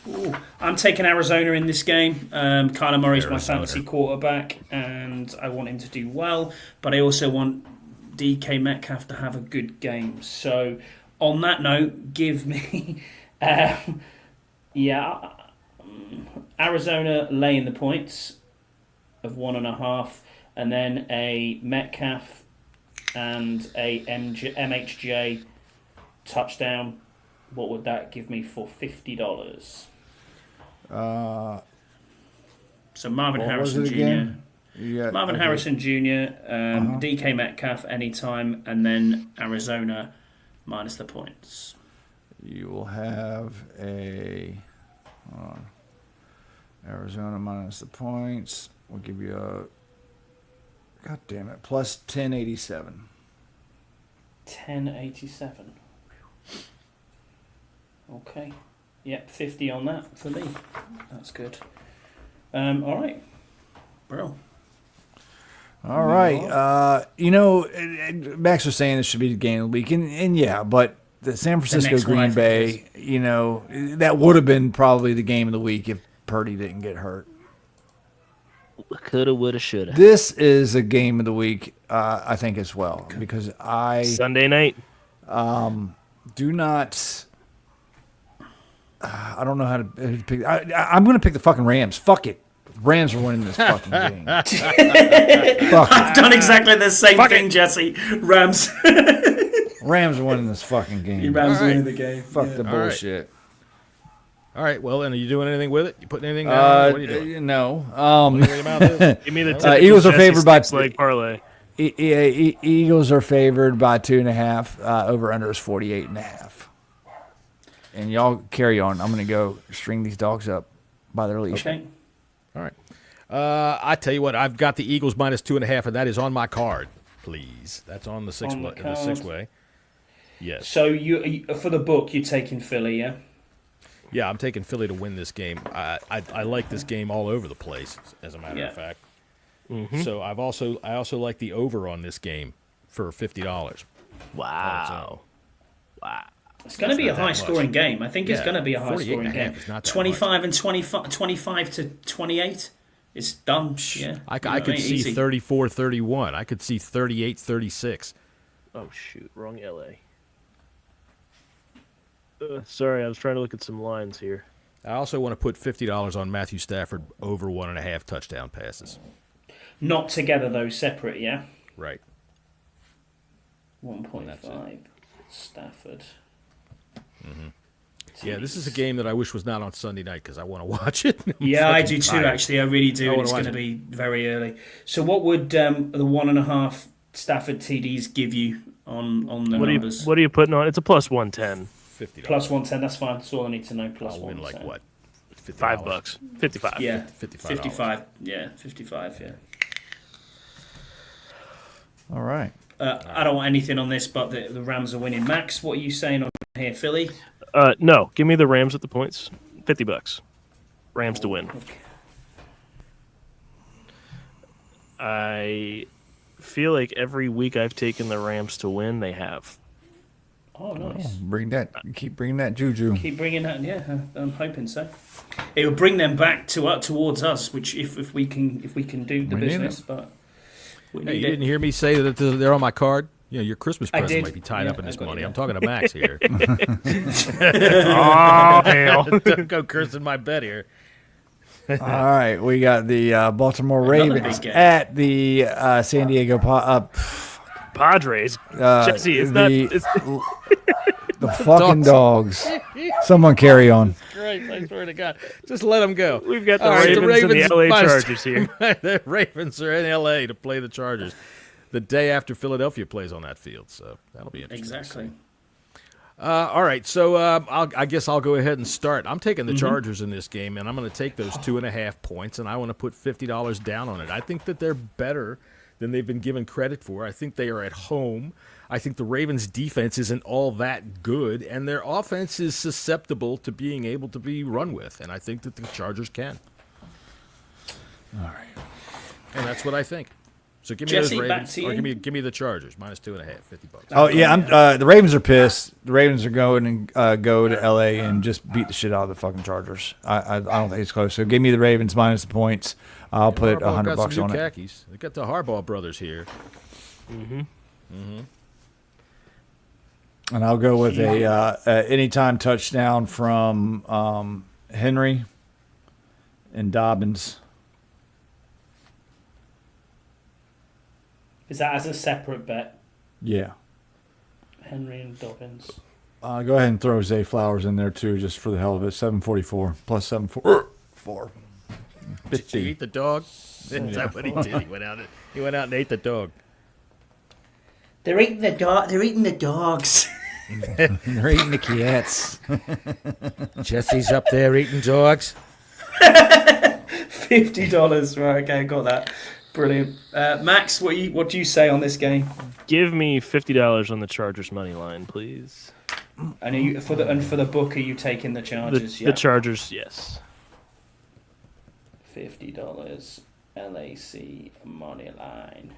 Ooh. I'm taking Arizona in this game. Kyler Murray's my fantasy quarterback, and I want him to do well, but I also want DK Metcalf to have a good game. So, on that note, give me... Arizona laying the points of 1.5, and then a Metcalf and a MHJ touchdown. What would that give me for $50? So Marvin Harrison Jr. Harrison Jr., DK Metcalf anytime, and then Arizona minus the points. You will have Arizona minus the points. We'll give you a, God damn it, plus 1087. 1087. Okay. Yep, 50 on that for me. That's good. All right. Bro. All right. Max was saying this should be the game of the week, and yeah, but the San Francisco Green Bay, that would have been probably the game of the week if Purdy didn't get hurt. Coulda, woulda, shoulda. This is a game of the week, I think, as well, because Sunday night. Do not. I don't know how to pick. I'm going to pick the fucking Rams. Fuck it. Rams are winning this fucking game. I've done exactly the same thing, Jesse. Rams. Rams are winning this fucking game. Rams winning the game. Fuck the bullshit. All right. Well, and are you doing anything with it? You putting anything down? What are you doing? No. Give me the Eagles are favored by leg parlay. Eagles are favored by 2.5. Over under is 48.5. And y'all carry on. I'm going to go string these dogs up by their leash. Okay. All right. I tell you what, I've got the Eagles minus 2.5, and that is on my card. Please, that's on the six way. Yes. So you for the book, you're taking Philly, yeah? Yeah, I'm taking Philly to win this game. I like this game all over the place, as a matter of fact. Mm-hmm. So I also like the over on this game for $50. Wow. Wow. It's going to be a high-scoring game. I think it's going to be a high-scoring game. 25 and 25 to 28. It's done. Yeah. I could see 34-31. I could see 38-36. Oh, shoot. Wrong LA. Sorry, I was trying to look at some lines here. I also want to put $50 on Matthew Stafford over 1.5 touchdown passes. Not together, though, separate, yeah? Right. 1.5. Stafford. Mm-hmm. Yeah, this is a game that I wish was not on Sunday night because I want to watch it. Yeah, I do too, actually. I really do. And it's going to be very early. So what would the 1.5 Stafford TDs give you on the numbers? What are you putting on? It's a plus 110. $50. Plus 110, that's fine. That's all I need to know. Plus I'll 110. win like what? $5. 55. Yeah, $55. 55. Yeah, 55. Yeah. All right. I don't want anything on this, but the Rams are winning. Max, what are you saying on here, Philly? No, give me the Rams with the points. $50. Rams to win. Okay. I feel like every week I've taken the Rams to win, they have. Oh, nice. Keep bringing that juju. Keep bringing that. Yeah, I'm hoping so. It will bring them back towards us, which if we can do the business, but we Hey, need you it. didn't hear me say that they're on my card? You know, your Christmas I present did. might be tied Yeah, up in this I got money. you. I'm talking to Max here. Oh, hell. Don't go cursing my bet here. All right, we got the Baltimore Another Ravens big game. at the San Diego Padres. Jesse, it's not. It's, the fucking dogs. Someone carry on. Christ, I swear to God. Just let them go. we've got the All right, Ravens, and the LA minus- Chargers here. The Ravens are in LA to play the Chargers the day after Philadelphia plays on that field, so that'll be interesting. Exactly. All right, so I guess I'll go ahead and start. I'm taking the Chargers in this game, and I'm going to take those 2.5 points, and I want to put $50 down on it. I think that they're better than they've been given credit for. I think they are at home. I think the Ravens' defense isn't all that good, and their offense is susceptible to being able to be run with, and I think that the Chargers can. All right. And that's what I think. So give me Jesse, those back Ravens, to or you. give me the Chargers minus 2.5, $50. Oh yeah, the Ravens are pissed. The Ravens are going to go to LA and just beat the shit out of the fucking Chargers. I don't think it's close. So give me the Ravens minus the points. I'll put Harbaugh got $100 some on new it. khakis. They got the Harbaugh brothers here. And I'll go with a anytime touchdown from Henry and Dobbins. Is that as a separate bet? Yeah. Henry and Dobbins. Go ahead and throw Zay Flowers in there too, just for the hell of it. 744 plus 744. Did he eat the dog? Is that what he did? He went out and ate the dog. They're eating the dog. They're eating the dogs. They're eating the cats. Jesse's up there eating dogs. $50. Right, okay, got that. Brilliant. Max, what do you say on this game? Give me $50 on the Chargers money line, please. And for the book, are you taking the Chargers? The Chargers, yes. $50 LAC money line.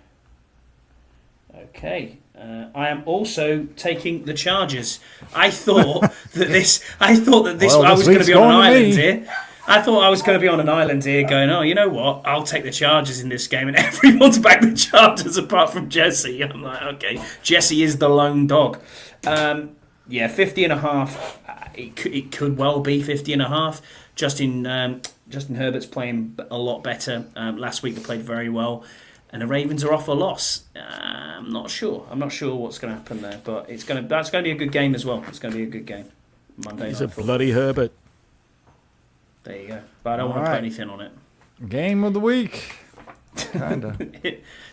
Okay, I am also taking the Chargers. I thought that this. I was going to be on an island here. I thought I was going to be on an island here, going, oh, you know what? I'll take the Chargers in this game, and everyone's back the Chargers apart from Jesse. I'm like, okay, Jesse is the lone dog. Yeah, 50.5. It could well be 50.5. Justin Herbert's playing a lot better. Last week they played very well. And the Ravens are off a loss. I'm not sure. I'm not sure what's going to happen there, but that's going to be a good game as well. It's going to be a good game. Monday He's night a football. bloody Herbert. There you go. But I don't want to put anything on it. Game of the week. Kind of.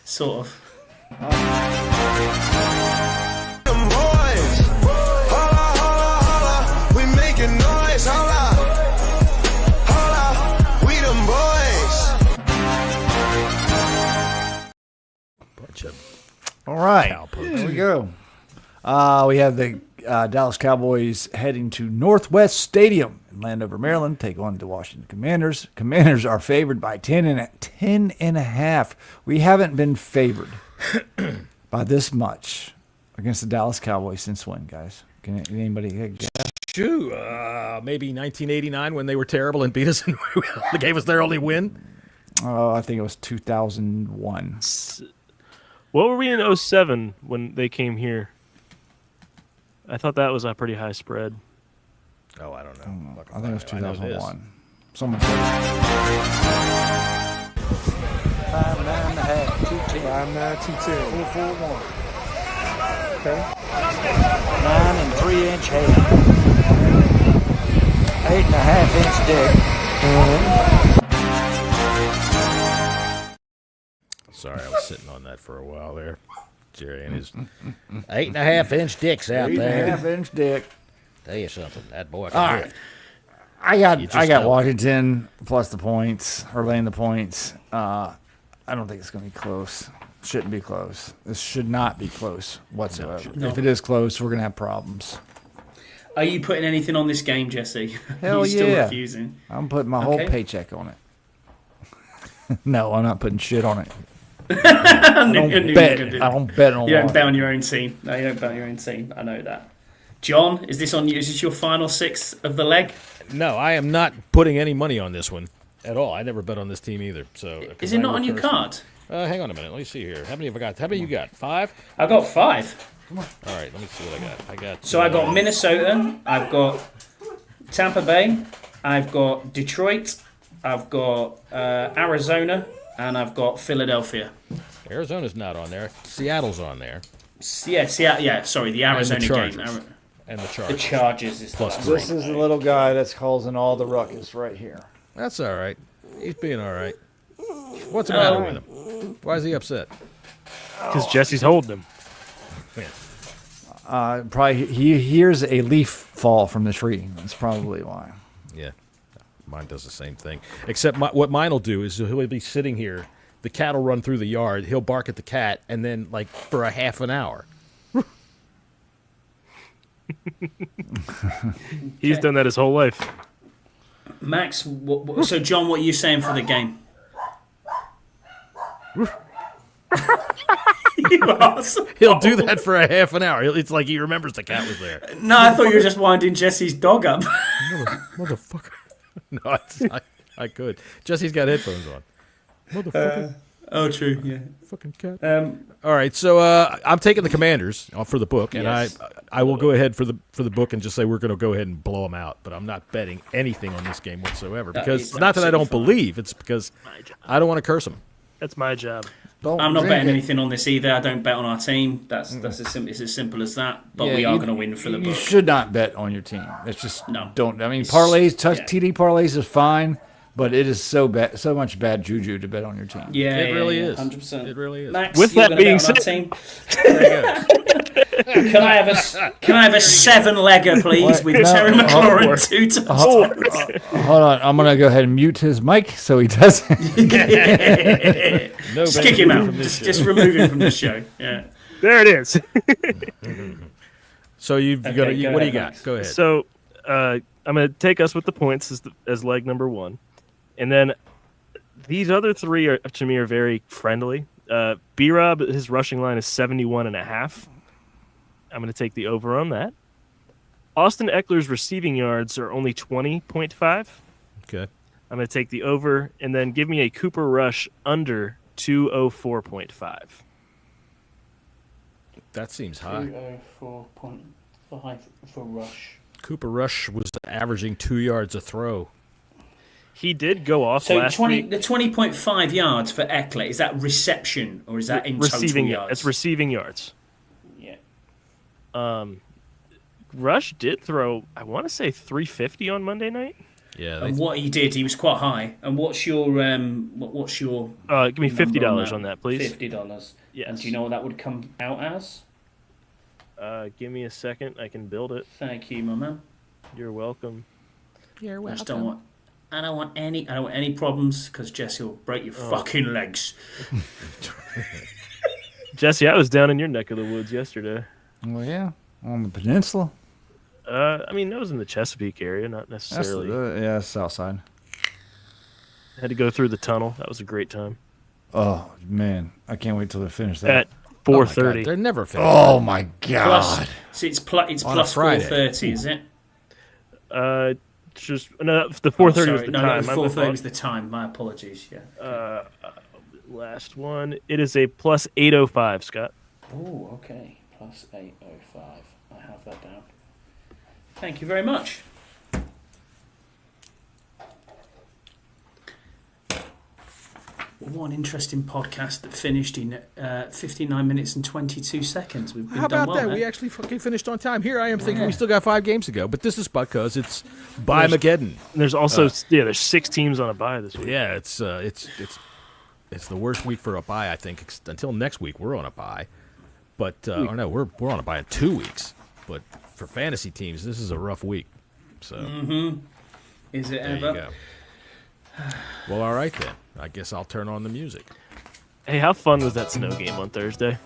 Sort of. Them boys, holla, holla, holla, we making noise, holla, holla, we them boys. Bunch of All right. cowpokes. Here we go. We have the Dallas Cowboys heading to Northwest Stadium in Landover, Maryland, take on the Washington Commanders. Commanders are favored by 10.5. We haven't been favored by this much against the Dallas Cowboys since when, guys? Can anybody guess? Shoo, maybe 1989 when they were terrible and beat us and they gave us their only win. Oh, I think it was 2001. What were we in 07 when they came here? I thought that was a pretty high spread. Oh, I don't know. I think it was I know this. 2001. Someone said 5, 9.5, 210. 5, 9, 210. 4, 4, 1. Okay. 9 and 3-inch head. 8.5-inch dick. Sorry, I was sitting on that for a while there. Jerry and his 8.5-inch dicks out there. 8.5-inch dick. Tell you something, that boy All can right. hit. I You got just I got don't. Washington plus the points or laying the points. I don't think it's going to be close. Shouldn't be close. This should not be close whatsoever. No. If it is close, we're going to have problems. Are you putting anything on this game, Jesse? Hell You're still yeah. refusing. I'm putting my whole Okay. paycheck on it. No, I'm not putting shit on it. I don't bet. I don't bet on You don't bet Washington. on your own team. No, you don't bet on your own team. I know that. John, is this on you? Is this your final six of the leg? No, I am not putting any money on this one at all. I never bet on this team either. So Is it not on your card? Hang on a minute. Let me see here. How many have I got? How many you got? 5? I got 5. All right. Let me see what I got. So I got Minnesota. I've got Tampa Bay. I've got Detroit. I've got Arizona, and I've got Philadelphia. Arizona's not on there. Seattle's on there. Yeah, sorry, the Arizona game. Chargers. And the The Chargers. Chargers is Plus the three. This is the little guy that's causing all the ruckus right here. That's all right. He's being all right. What's the matter with him? Why is he upset? Because Jesse's holding him. Probably he hears a leaf fall from the tree. That's probably why. Yeah. Mine does the same thing. Except what mine will do is he'll be sitting here. The cat will run through the yard. He'll bark at the cat, and then, like, for a half an hour. He's done that his whole life. Max, so John, what are you saying for the game? You asked. He'll do that for a half an hour. It's like he remembers the cat was there. No, I thought you were just winding Jesse's dog up. Motherfucker. No, I could. Jesse's got headphones on. Motherfucker. Oh, true. Yeah. Fucking cat. All right, so I'm taking the Commanders for the book, and Yes. I will go ahead for the book and just say we're going to go ahead and blow them out. But I'm not betting anything on this game whatsoever because is it's not that I don't absolutely believe; it's because I don't want to curse them. That's my job. I'm not betting anything on this either. I don't bet on our team. That's it's as simple as that. But Yeah, we are you- going to win for the You book. should not bet on your team. It's just No. don't. I mean, It's- parlays, yeah. TD parlays is fine, but it is so bad, so much bad juju to bet on your team. Yeah, It really is. 100%. It really is. Max, With you're that gonna being bet on our said- team? Can I have a 7-legger, please, with no, Terry hold McLaurin 2 touchdowns? Hold on, I'm gonna go ahead and mute his mic so he doesn't. No, Just kick him out. Just remove him from the show. Yeah. There it is. So you've got go what do you ahead, got? Max. Go ahead. So I'm going to take us with the points as leg number 1. And then these other 3 are, to me, are very friendly. B-Rob, his rushing line is 71.5. I'm going to take the over on that. Austin Eckler's receiving yards are only 20.5. Okay. I'm going to take the over, and then give me a Cooper Rush under 204.5. That seems high. 204.5 for Rush. Cooper Rush was averaging 2 yards a throw. He did go off So last week. the 20.5 yards for Eckler, is that reception or is that in Receiving total yards? It's receiving yards. Yeah. Rush did throw, I want to say 350 on Monday night. Yeah. And what he did, he was quite high. And what's your Give me number $50 on that, please. $50. Yes. And do you know what that would come out as? Give me a second. I can build it. Thank you, my man. You're welcome. You're I just don't want. I don't want any problems because Jesse will break your fucking legs. Jesse, I was down in your neck of the woods yesterday. Well, yeah, on the peninsula. I mean, that was in the Chesapeake area, not That's necessarily. yeah, south side. Had to go through the tunnel. That was a great time. Oh man, I can't wait till they finish that. At Oh my God, 4:30. they're never finished. Oh my Plus, god! so it's plus On a Friday. 4:30, is it? Just no, the 4:30 Oh, was sorry. the No, time. no, I'm 4:30 was the time. My apologies. Yeah. last one. It is a plus 805, Scott. Oh, okay. Plus 805. I have that down. Thank you very much. What an interesting podcast that finished in 59 minutes and 22 seconds. We've been How done about well that? there. We actually fucking finished on time. Here I am thinking Yeah. we still got 5 games to go, but this is because it's Mageddon. There's also there's 6 teams on a bye this week. Yeah, it's the worst week for a bye. I think until next week we're on a bye, but or no, we're on a bye in 2 weeks. But for fantasy teams, this is a rough week. So Is it There ever? you go. Well, all right then. I guess I'll turn on the music. Hey, how fun was that snow game on Thursday?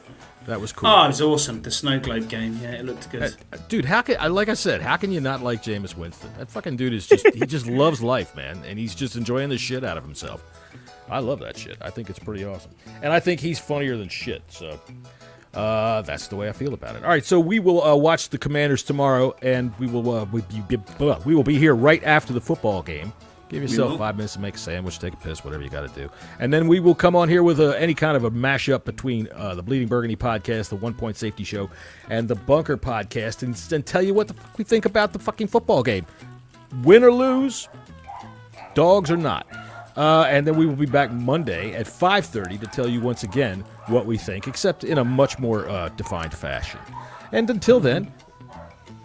That was cool. Oh, it was awesome. The snow globe game. Yeah, it looked good. Dude, like I said, how can you not like Jameis Winston? That fucking dude is just, he just loves life, man. And he's just enjoying the shit out of himself. I love that shit. I think it's pretty awesome. And I think he's funnier than shit. So that's the way I feel about it. All right, so we will watch the Commanders tomorrow, and we will be here right after the football game. Give yourself 5 minutes to make a sandwich, take a piss, whatever you got to do. And then we will come on here with any kind of a mashup between the Bleeding Burgundy podcast, the 1 Point Safety Show, and the Bunker podcast, and tell you what the fuck we think about the fucking football game. Win or lose, dogs or not. And then we will be back Monday at 5:30 to tell you once again what we think, except in a much more defined fashion. And until then,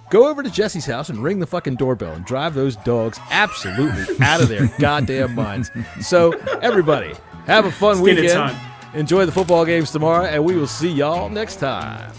go over to Jesse's house and ring the fucking doorbell and drive those dogs absolutely out of their goddamn minds. So, everybody, have a fun weekend. Time. Enjoy the football games tomorrow, and we will see y'all next time.